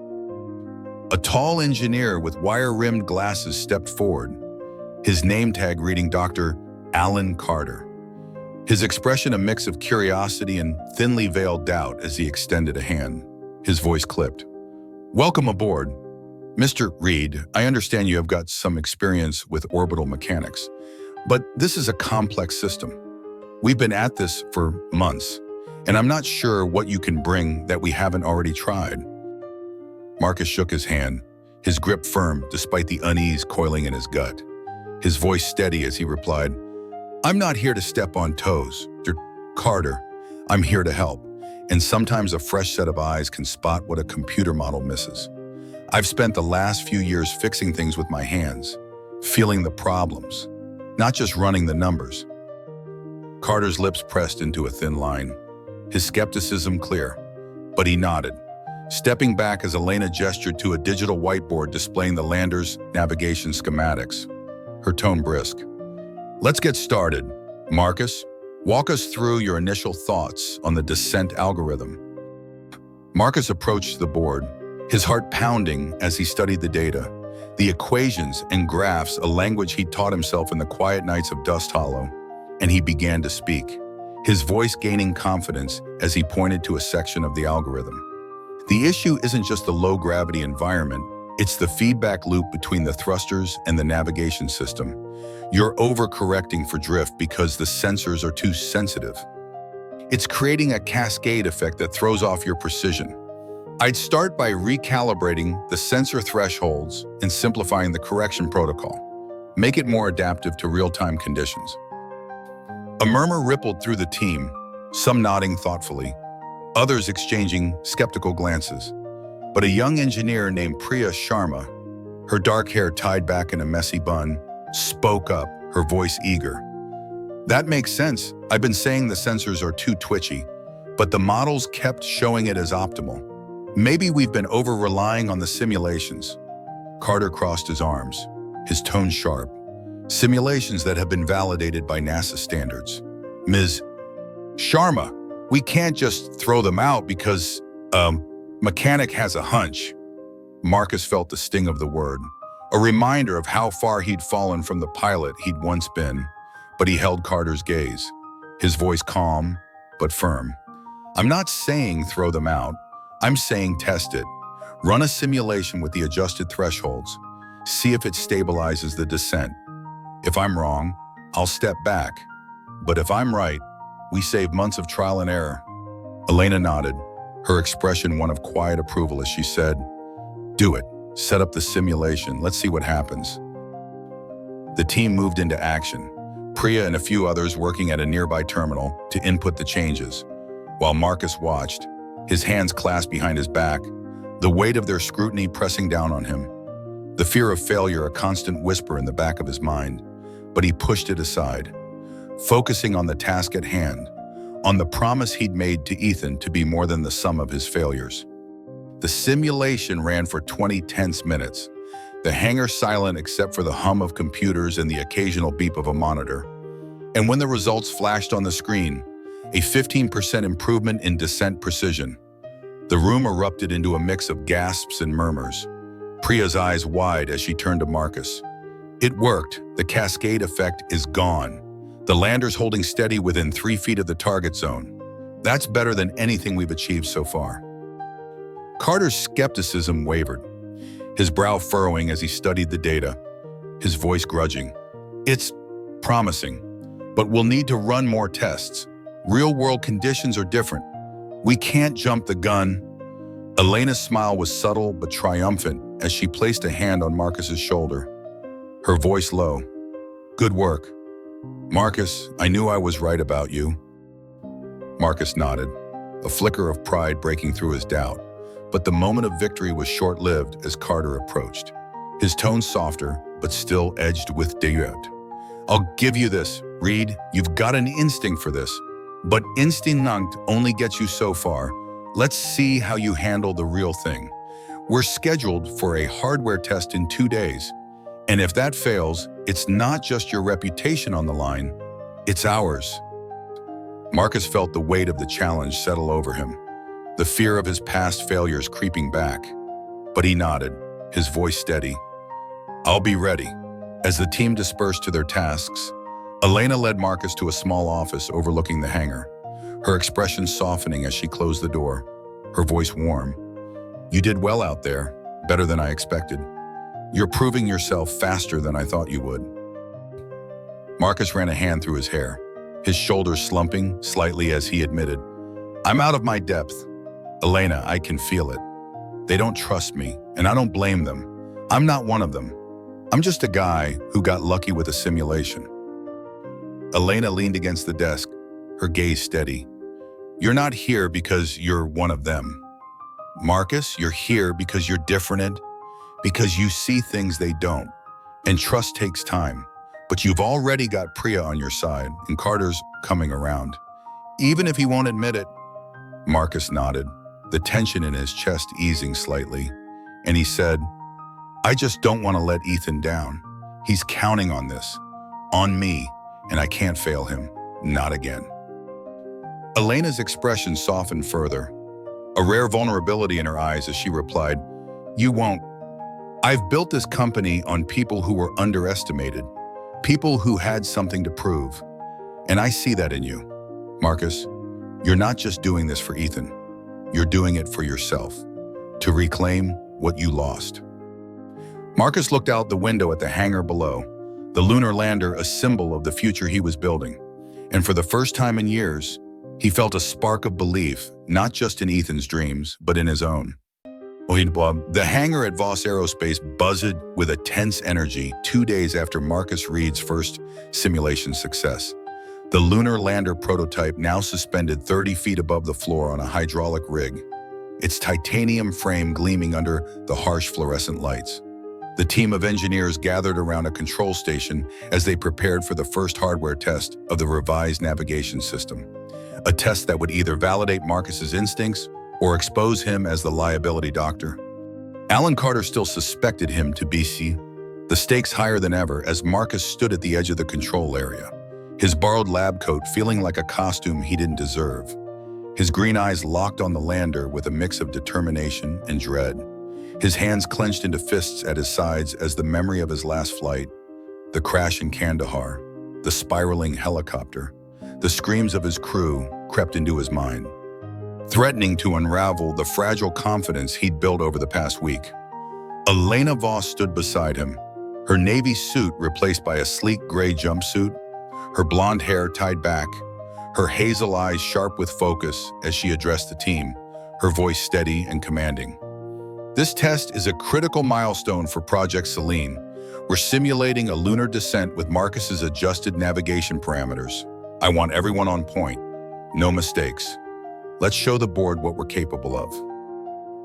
A tall engineer with wire-rimmed glasses stepped forward, his name tag reading Dr. Alan Carter. His expression a mix of curiosity and thinly veiled doubt as he extended a hand. His voice clipped. "Welcome aboard. Mr. Reed, I understand you have got some experience with orbital mechanics, but this is a complex system. We've been at this for months, and I'm not sure what you can bring that we haven't already tried." Marcus shook his hand, his grip firm despite the unease coiling in his gut. His voice steady as he replied, "I'm not here to step on toes, Dr. Carter. I'm here to help, and sometimes a fresh set of eyes can spot what a computer model misses. I've spent the last few years fixing things with my hands, feeling the problems, not just running the numbers." Carter's lips pressed into a thin line, his skepticism clear, but he nodded, stepping back as Elena gestured to a digital whiteboard displaying the lander's navigation schematics, her tone brisk. "Let's get started. Marcus, walk us through your initial thoughts on the descent algorithm." Marcus approached the board, his heart pounding as he studied the data, the equations and graphs, a language he'd taught himself in the quiet nights of Dust Hollow, and he began to speak, his voice gaining confidence as he pointed to a section of the algorithm. "The issue isn't just the low-gravity environment, it's the feedback loop between the thrusters and the navigation system. You're overcorrecting for drift because the sensors are too sensitive. It's creating a cascade effect that throws off your precision. I'd start by recalibrating the sensor thresholds and simplifying the correction protocol. Make it more adaptive to real-time conditions." A murmur rippled through the team, some nodding thoughtfully, others exchanging skeptical glances. But a young engineer named Priya Sharma, her dark hair tied back in a messy bun, spoke up, her voice eager. "That makes sense. I've been saying the sensors are too twitchy, but the models kept showing it as optimal. Maybe we've been over-relying on the simulations." Carter crossed his arms, his tone sharp. "Simulations that have been validated by NASA standards. Ms. Sharma, we can't just throw them out because, mechanic has a hunch." Marcus felt the sting of the word, a reminder of how far he'd fallen from the pilot he'd once been, but he held Carter's gaze, his voice calm but firm. "I'm not saying throw them out. I'm saying test it. Run a simulation with the adjusted thresholds. See if it stabilizes the descent. If I'm wrong, I'll step back. But if I'm right, we save months of trial and error." Elena nodded, her expression one of quiet approval as she said, "Do it. Set up the simulation. Let's see what happens." The team moved into action, Priya and a few others working at a nearby terminal to input the changes, while Marcus watched, his hands clasped behind his back, the weight of their scrutiny pressing down on him. The fear of failure a constant whisper in the back of his mind, but he pushed it aside. focusing on the task at hand, on the promise he'd made to Ethan to be more than the sum of his failures. The simulation ran for 20 tense minutes, the hangar silent except for the hum of computers and the occasional beep of a monitor. And when the results flashed on the screen, a 15% improvement in descent precision, the room erupted into a mix of gasps and murmurs, Priya's eyes wide as she turned to Marcus. It worked. The cascade effect is gone. The lander's holding steady within 3 feet of the target zone. That's better than anything we've achieved so far. Carter's skepticism wavered, his brow furrowing as he studied the data, his voice grudging. It's promising, but we'll need to run more tests. Real-world conditions are different. We can't jump the gun. Elena's smile was subtle but triumphant as she placed a hand on Marcus's shoulder, her voice low. Good work. Marcus, I knew I was right about you. Marcus nodded, a flicker of pride breaking through his doubt. But the moment of victory was short-lived as Carter approached, his tone softer, but still edged with doubt. I'll give you this, Reed. You've got an instinct for this. But instinct only gets you so far. Let's see how you handle the real thing. We're scheduled for a hardware test in 2 days. And if that fails, it's not just your reputation on the line, it's ours. Marcus felt the weight of the challenge settle over him, the fear of his past failures creeping back. But he nodded, his voice steady. I'll be ready. As the team dispersed to their tasks, Elena led Marcus to a small office overlooking the hangar, her expression softening as she closed the door, her voice warm. You did well out there, better than I expected. You're proving yourself faster than I thought you would. Marcus ran a hand through his hair, his shoulders slumping slightly as he admitted, I'm out of my depth. Elena, I can feel it. They don't trust me, and I don't blame them. I'm not one of them. I'm just a guy who got lucky with a simulation. Elena leaned against the desk, her gaze steady. You're not here because you're one of them. Marcus, you're here because you're different, because you see things they don't. And trust takes time. But you've already got Priya on your side, and Carter's coming around. Even if he won't admit it. Marcus nodded, the tension in his chest easing slightly, and he said, I just don't want to let Ethan down. He's counting on this, on me, and I can't fail him, not again. Elena's expression softened further, a rare vulnerability in her eyes as she replied, You won't. I've built this company on people who were underestimated, people who had something to prove, and I see that in you. Marcus, you're not just doing this for Ethan. You're doing it for yourself, to reclaim what you lost. Marcus looked out the window at the hangar below, the lunar lander a symbol of the future he was building. And for the first time in years, he felt a spark of belief, not just in Ethan's dreams, but in his own. The hangar at Voss Aerospace buzzed with a tense energy 2 days after Marcus Reed's first simulation success. The lunar lander prototype now suspended 30 feet above the floor on a hydraulic rig, its titanium frame gleaming under the harsh fluorescent lights. The team of engineers gathered around a control station as they prepared for the first hardware test of the revised navigation system, a test that would either validate Marcus's instincts or expose him as the liability doctor. Alan Carter still suspected him to be the stakes higher than ever as Marcus stood at the edge of the control area, his borrowed lab coat feeling like a costume he didn't deserve. His green eyes locked on the lander with a mix of determination and dread, his hands clenched into fists at his sides as the memory of his last flight, the crash in Kandahar, the spiraling helicopter, the screams of his crew crept into his mind, threatening to unravel the fragile confidence he'd built over the past week. Elena Voss stood beside him, her navy suit replaced by a sleek gray jumpsuit, her blonde hair tied back, her hazel eyes sharp with focus as she addressed the team, her voice steady and commanding. This test is a critical milestone for Project Selene. We're simulating a lunar descent with Marcus's adjusted navigation parameters. I want everyone on point, no mistakes. Let's show the board what we're capable of.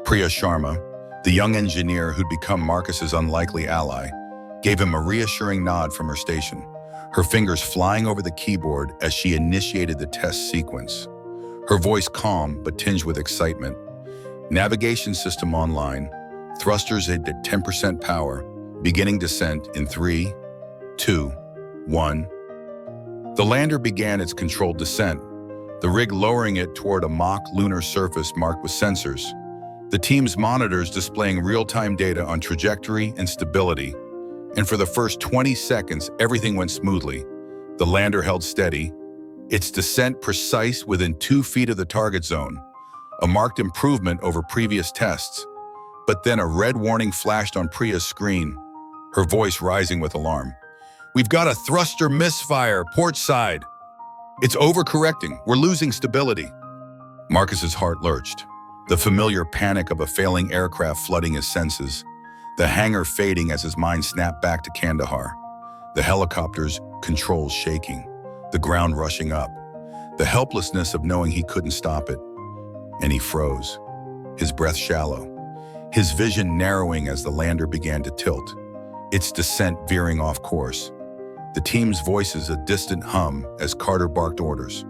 Priya Sharma, the young engineer who'd become Marcus's unlikely ally, gave him a reassuring nod from her station, her fingers flying over the keyboard as she initiated the test sequence. Her voice calm but tinged with excitement. Navigation system online, thrusters at 10% power, beginning descent in 3, 2, 1. The lander began its controlled descent, the rig lowering it toward a mock lunar surface marked with sensors, the team's monitors displaying real-time data on trajectory and stability. And for the first 20 seconds, everything went smoothly. The lander held steady, its descent precise within 2 feet of the target zone, a marked improvement over previous tests. But then a red warning flashed on Priya's screen, her voice rising with alarm. "We've got a thruster misfire, port side. It's overcorrecting, we're losing stability." Marcus's heart lurched, the familiar panic of a failing aircraft flooding his senses, the hangar fading as his mind snapped back to Kandahar, the helicopter's controls shaking, the ground rushing up, the helplessness of knowing he couldn't stop it. And he froze, his breath shallow, his vision narrowing as the lander began to tilt, its descent veering off course. The team's voices a distant hum as Carter barked orders.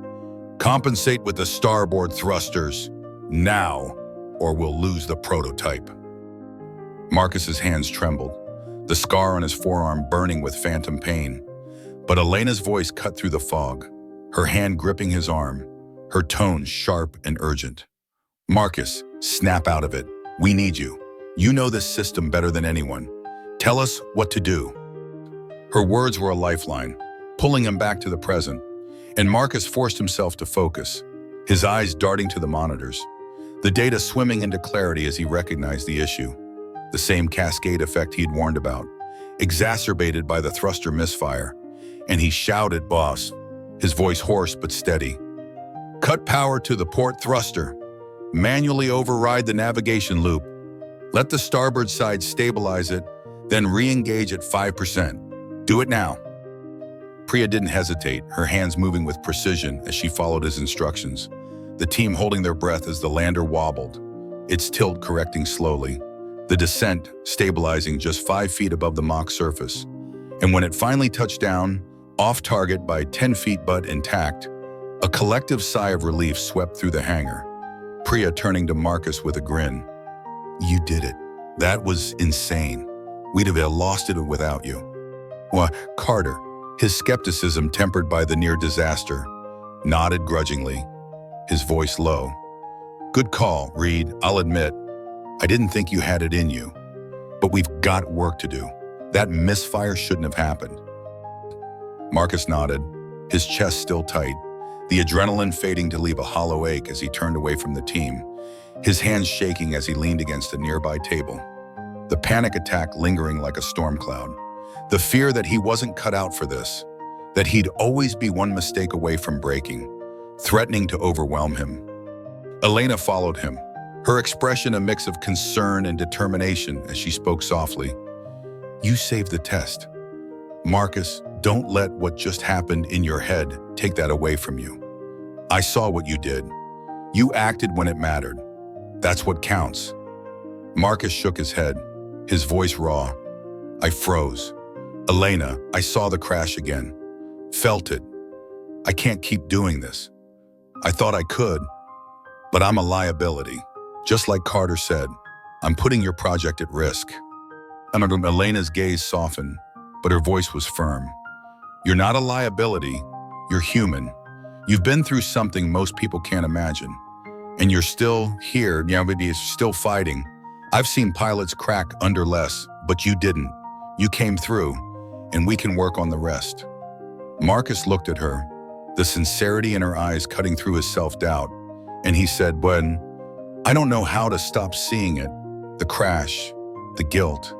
"Compensate with the starboard thrusters, now, or we'll lose the prototype." Marcus's hands trembled, the scar on his forearm burning with phantom pain. But Elena's voice cut through the fog, her hand gripping his arm, her tone sharp and urgent. "Marcus, snap out of it. We need you. You know this system better than anyone. Tell us what to do." Her words were a lifeline, pulling him back to the present, and Marcus forced himself to focus, his eyes darting to the monitors, the data swimming into clarity as he recognized the issue. The same cascade effect he'd warned about, exacerbated by the thruster misfire, and he shouted, "Boss," his voice hoarse but steady. "Cut power to the port thruster. Manually override the navigation loop. Let the starboard side stabilize it, then re-engage at 5%. Do it now." Priya didn't hesitate, her hands moving with precision as she followed his instructions, the team holding their breath as the lander wobbled, its tilt correcting slowly, the descent stabilizing just 5 feet above the mock surface. And when it finally touched down, off target by 10 feet but intact, a collective sigh of relief swept through the hangar, Priya turning to Marcus with a grin. "You did it. That was insane. We'd have lost it without you." Well, Carter, his skepticism tempered by the near disaster, nodded grudgingly, his voice low. "Good call, Reed. I'll admit, I didn't think you had it in you. But we've got work to do. That misfire shouldn't have happened." Marcus nodded, his chest still tight, the adrenaline fading to leave a hollow ache as he turned away from the team, his hands shaking as he leaned against a nearby table. The panic attack lingering like a storm cloud. The fear that he wasn't cut out for this, that he'd always be one mistake away from breaking, threatening to overwhelm him. Elena followed him, her expression a mix of concern and determination as she spoke softly. "You saved the test. Marcus, don't let what just happened in your head take that away from you. I saw what you did. You acted when it mattered. That's what counts." Marcus shook his head, his voice raw. "I froze. Elena, I saw the crash again. Felt it. I can't keep doing this. I thought I could, but I'm a liability. Just like Carter said, I'm putting your project at risk." And Elena's gaze softened, but her voice was firm. "You're not a liability. You're human. You've been through something most people can't imagine. And you're still here, you're still fighting. I've seen pilots crack under less, but you didn't. You came through, and we can work on the rest." Marcus looked at her, the sincerity in her eyes cutting through his self-doubt, and he said, "When I don't know how to stop seeing it, the crash, the guilt.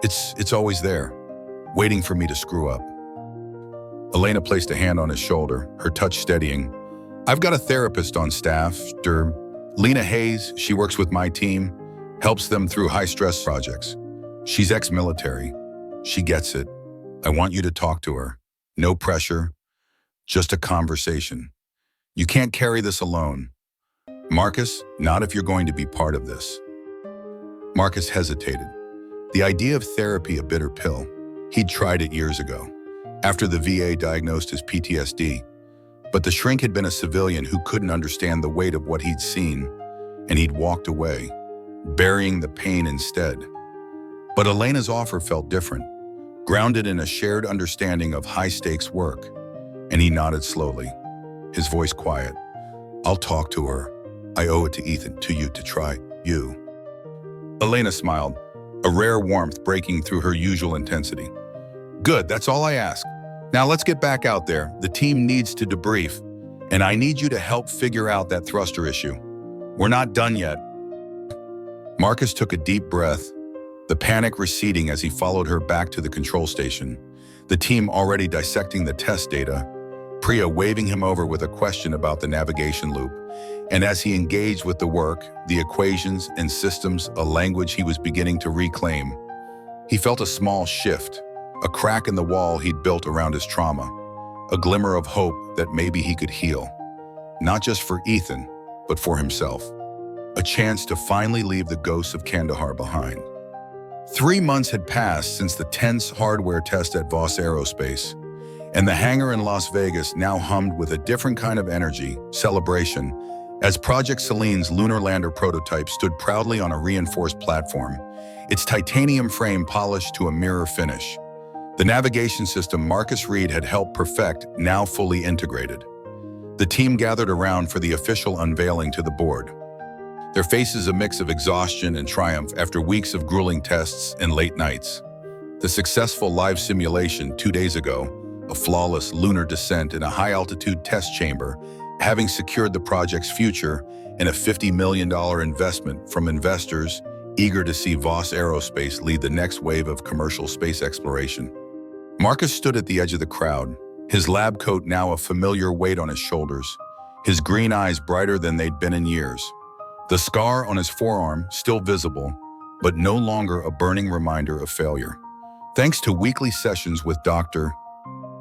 It's always there, waiting for me to screw up." Elena placed a hand on his shoulder, her touch steadying. "I've got a therapist on staff, Lena Hayes. She works with my team, helps them through high-stress projects. She's ex-military. She gets it. I want you to talk to her. No pressure, just a conversation. You can't carry this alone. Marcus, not if you're going to be part of this." Marcus hesitated, the idea of therapy a bitter pill. He'd tried it years ago, after the VA diagnosed his PTSD. But the shrink had been a civilian who couldn't understand the weight of what he'd seen, and he'd walked away, burying the pain instead. But Elena's offer felt different, grounded in a shared understanding of high-stakes work, and he nodded slowly, his voice quiet. "I'll talk to her. I owe it to Ethan, to you, to try you." Elena smiled, a rare warmth breaking through her usual intensity. "Good, that's all I ask. Now let's get back out there. The team needs to debrief, and I need you to help figure out that thruster issue. We're not done yet." Marcus took a deep breath, the panic receding as he followed her back to the control station, the team already dissecting the test data, Priya waving him over with a question about the navigation loop. And as he engaged with the work, the equations and systems, a language he was beginning to reclaim, he felt a small shift, a crack in the wall he'd built around his trauma, a glimmer of hope that maybe he could heal, not just for Ethan, but for himself. A chance to finally leave the ghosts of Kandahar behind. 3 months had passed since the tense hardware test at Voss Aerospace, and the hangar in Las Vegas now hummed with a different kind of energy, celebration, as Project Selene's lunar lander prototype stood proudly on a reinforced platform, its titanium frame polished to a mirror finish. The navigation system Marcus Reed had helped perfect, now fully integrated. The team gathered around for the official unveiling to the board, their faces a mix of exhaustion and triumph after weeks of grueling tests and late nights. The successful live simulation 2 days ago, a flawless lunar descent in a high-altitude test chamber, having secured the project's future and a $50 million investment from investors eager to see Voss Aerospace lead the next wave of commercial space exploration. Marcus stood at the edge of the crowd, his lab coat now a familiar weight on his shoulders, his green eyes brighter than they'd been in years. The scar on his forearm still visible, but no longer a burning reminder of failure. Thanks to weekly sessions with Dr.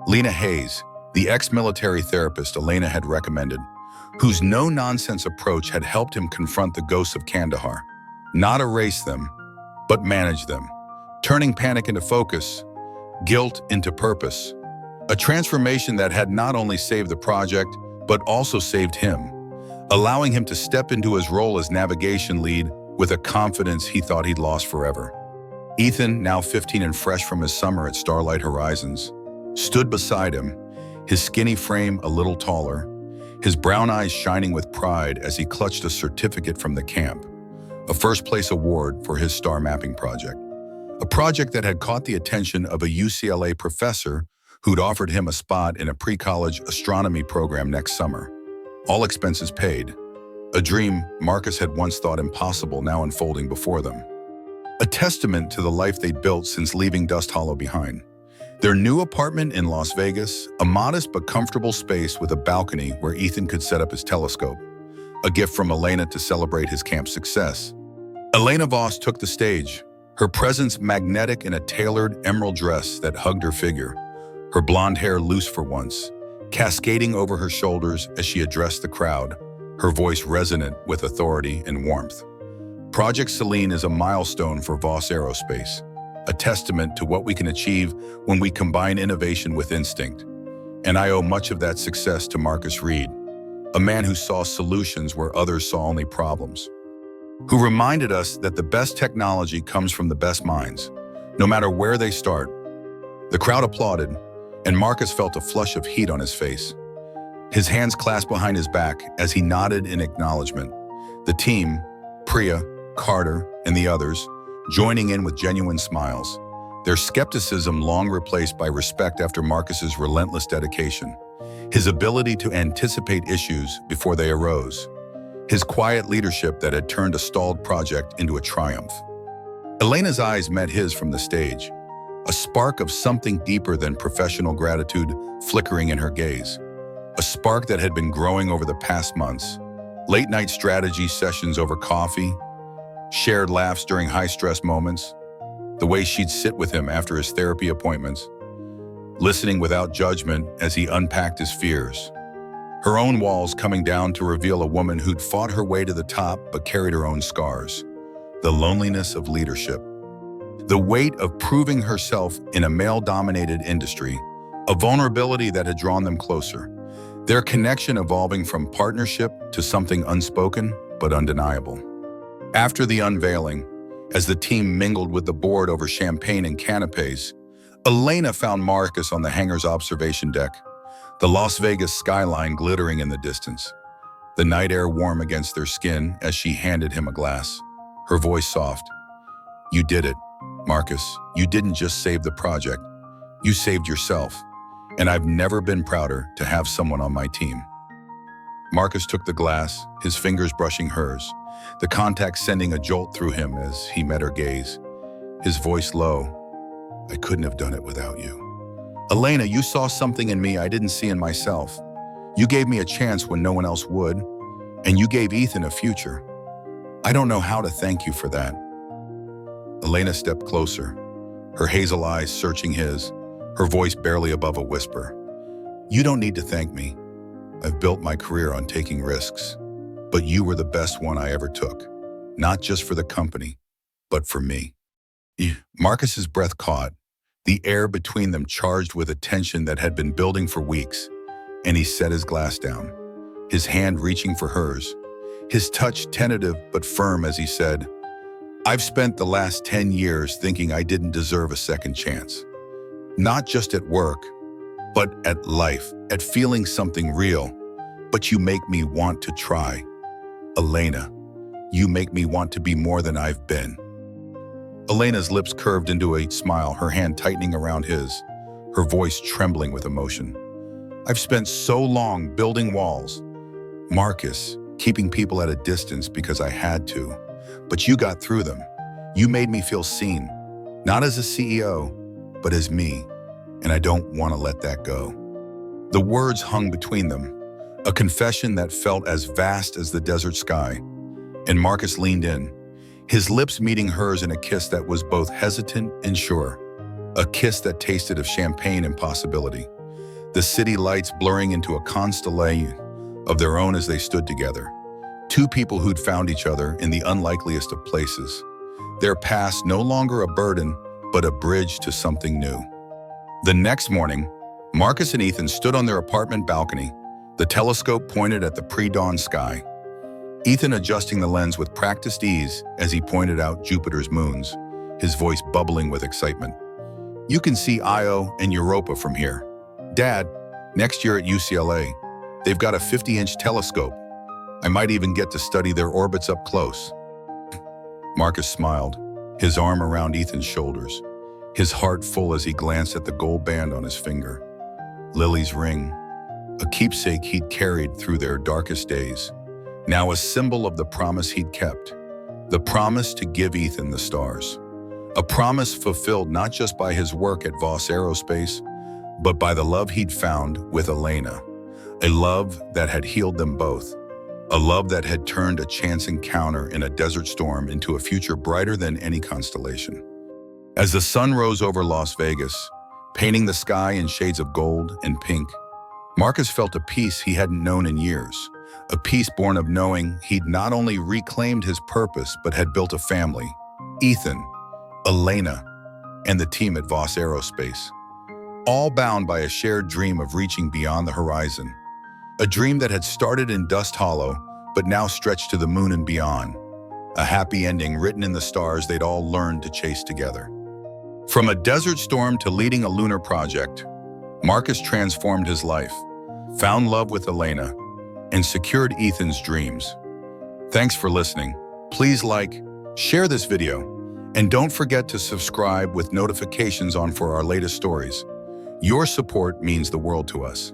Lena Hayes, the ex-military therapist Elena had recommended, whose no-nonsense approach had helped him confront the ghosts of Kandahar, not erase them, but manage them, turning panic into focus, guilt into purpose. A transformation that had not only saved the project, but also saved him, allowing him to step into his role as navigation lead with a confidence he thought he'd lost forever. Ethan, now 15 and fresh from his summer at Starlight Horizons, stood beside him, his skinny frame a little taller, his brown eyes shining with pride as he clutched a certificate from the camp, a first-place award for his star mapping project, a project that had caught the attention of a UCLA professor who'd offered him a spot in a pre-college astronomy program next summer. All expenses paid. A dream Marcus had once thought impossible now unfolding before them. A testament to the life they'd built since leaving Dust Hollow behind. Their new apartment in Las Vegas, a modest but comfortable space with a balcony where Ethan could set up his telescope. A gift from Elena to celebrate his camp success. Elena Voss took the stage, her presence magnetic in a tailored emerald dress that hugged her figure, her blonde hair loose for once, cascading over her shoulders as she addressed the crowd, her voice resonant with authority and warmth. Project Selene is a milestone for Voss Aerospace, a testament to what we can achieve when we combine innovation with instinct. And I owe much of that success to Marcus Reed, a man who saw solutions where others saw only problems, who reminded us that the best technology comes from the best minds, no matter where they start. The crowd applauded, and Marcus felt a flush of heat on his face. His hands clasped behind his back as he nodded in acknowledgement. The team, Priya, Carter, and the others, joining in with genuine smiles, their skepticism long replaced by respect after Marcus's relentless dedication, his ability to anticipate issues before they arose, his quiet leadership that had turned a stalled project into a triumph. Elena's eyes met his from the stage, a spark of something deeper than professional gratitude flickering in her gaze, a spark that had been growing over the past months. Late-night strategy sessions over coffee, shared laughs during high-stress moments, the way she'd sit with him after his therapy appointments, listening without judgment as he unpacked his fears. Her own walls coming down to reveal a woman who'd fought her way to the top but carried her own scars. The loneliness of leadership. The weight of proving herself in a male-dominated industry, a vulnerability that had drawn them closer, their connection evolving from partnership to something unspoken but undeniable. After the unveiling, as the team mingled with the board over champagne and canapes, Elena found Marcus on the hangar's observation deck, the Las Vegas skyline glittering in the distance, the night air warm against their skin as she handed him a glass, her voice soft. "You did it, Marcus. You didn't just save the project. You saved yourself. And I've never been prouder to have someone on my team." Marcus took the glass, his fingers brushing hers, the contact sending a jolt through him as he met her gaze. His voice low, "I couldn't have done it without you. Elena, you saw something in me I didn't see in myself. You gave me a chance when no one else would, and you gave Ethan a future. I don't know how to thank you for that." Elena stepped closer, her hazel eyes searching his, her voice barely above a whisper. "You don't need to thank me. I've built my career on taking risks, but you were the best one I ever took, not just for the company, but for me." Marcus's breath caught, the air between them charged with a tension that had been building for weeks, and he set his glass down, his hand reaching for hers, his touch tentative but firm as he said, "I've spent the last 10 years thinking I didn't deserve a second chance. Not just at work, but at life, at feeling something real. But you make me want to try. Elena, you make me want to be more than I've been." Elena's lips curved into a smile, her hand tightening around his, her voice trembling with emotion. "I've spent so long building walls, Marcus, keeping people at a distance because I had to. But you got through them. You made me feel seen, not as a CEO, but as me, and I don't want to let that go." The words hung between them, a confession that felt as vast as the desert sky, and Marcus leaned in, his lips meeting hers in a kiss that was both hesitant and sure, a kiss that tasted of champagne and possibility, the city lights blurring into a constellation of their own as they stood together, two people who'd found each other in the unlikeliest of places, their past no longer a burden, but a bridge to something new. The next morning, Marcus and Ethan stood on their apartment balcony, the telescope pointed at the pre-dawn sky. Ethan adjusting the lens with practiced ease as he pointed out Jupiter's moons, his voice bubbling with excitement. "You can see Io and Europa from here. Dad, next year at UCLA, they've got a 50-inch telescope. I might even get to study their orbits up close." Marcus smiled, his arm around Ethan's shoulders, his heart full as he glanced at the gold band on his finger. Lily's ring, a keepsake he'd carried through their darkest days, now a symbol of the promise he'd kept, the promise to give Ethan the stars. A promise fulfilled not just by his work at Voss Aerospace, but by the love he'd found with Elena, a love that had healed them both, a love that had turned a chance encounter in a desert storm into a future brighter than any constellation. As the sun rose over Las Vegas, painting the sky in shades of gold and pink, Marcus felt a peace he hadn't known in years, a peace born of knowing he'd not only reclaimed his purpose but had built a family, Ethan, Elena, and the team at Voss Aerospace, all bound by a shared dream of reaching beyond the horizon, a dream that had started in Dust Hollow but now stretched to the moon and beyond, a happy ending written in the stars they'd all learned to chase together. From a desert storm to leading a lunar project, Marcus transformed his life, found love with Elena, and secured Ethan's dreams. Thanks for listening. Please like, share this video, and don't forget to subscribe with notifications on for our latest stories. Your support means the world to us.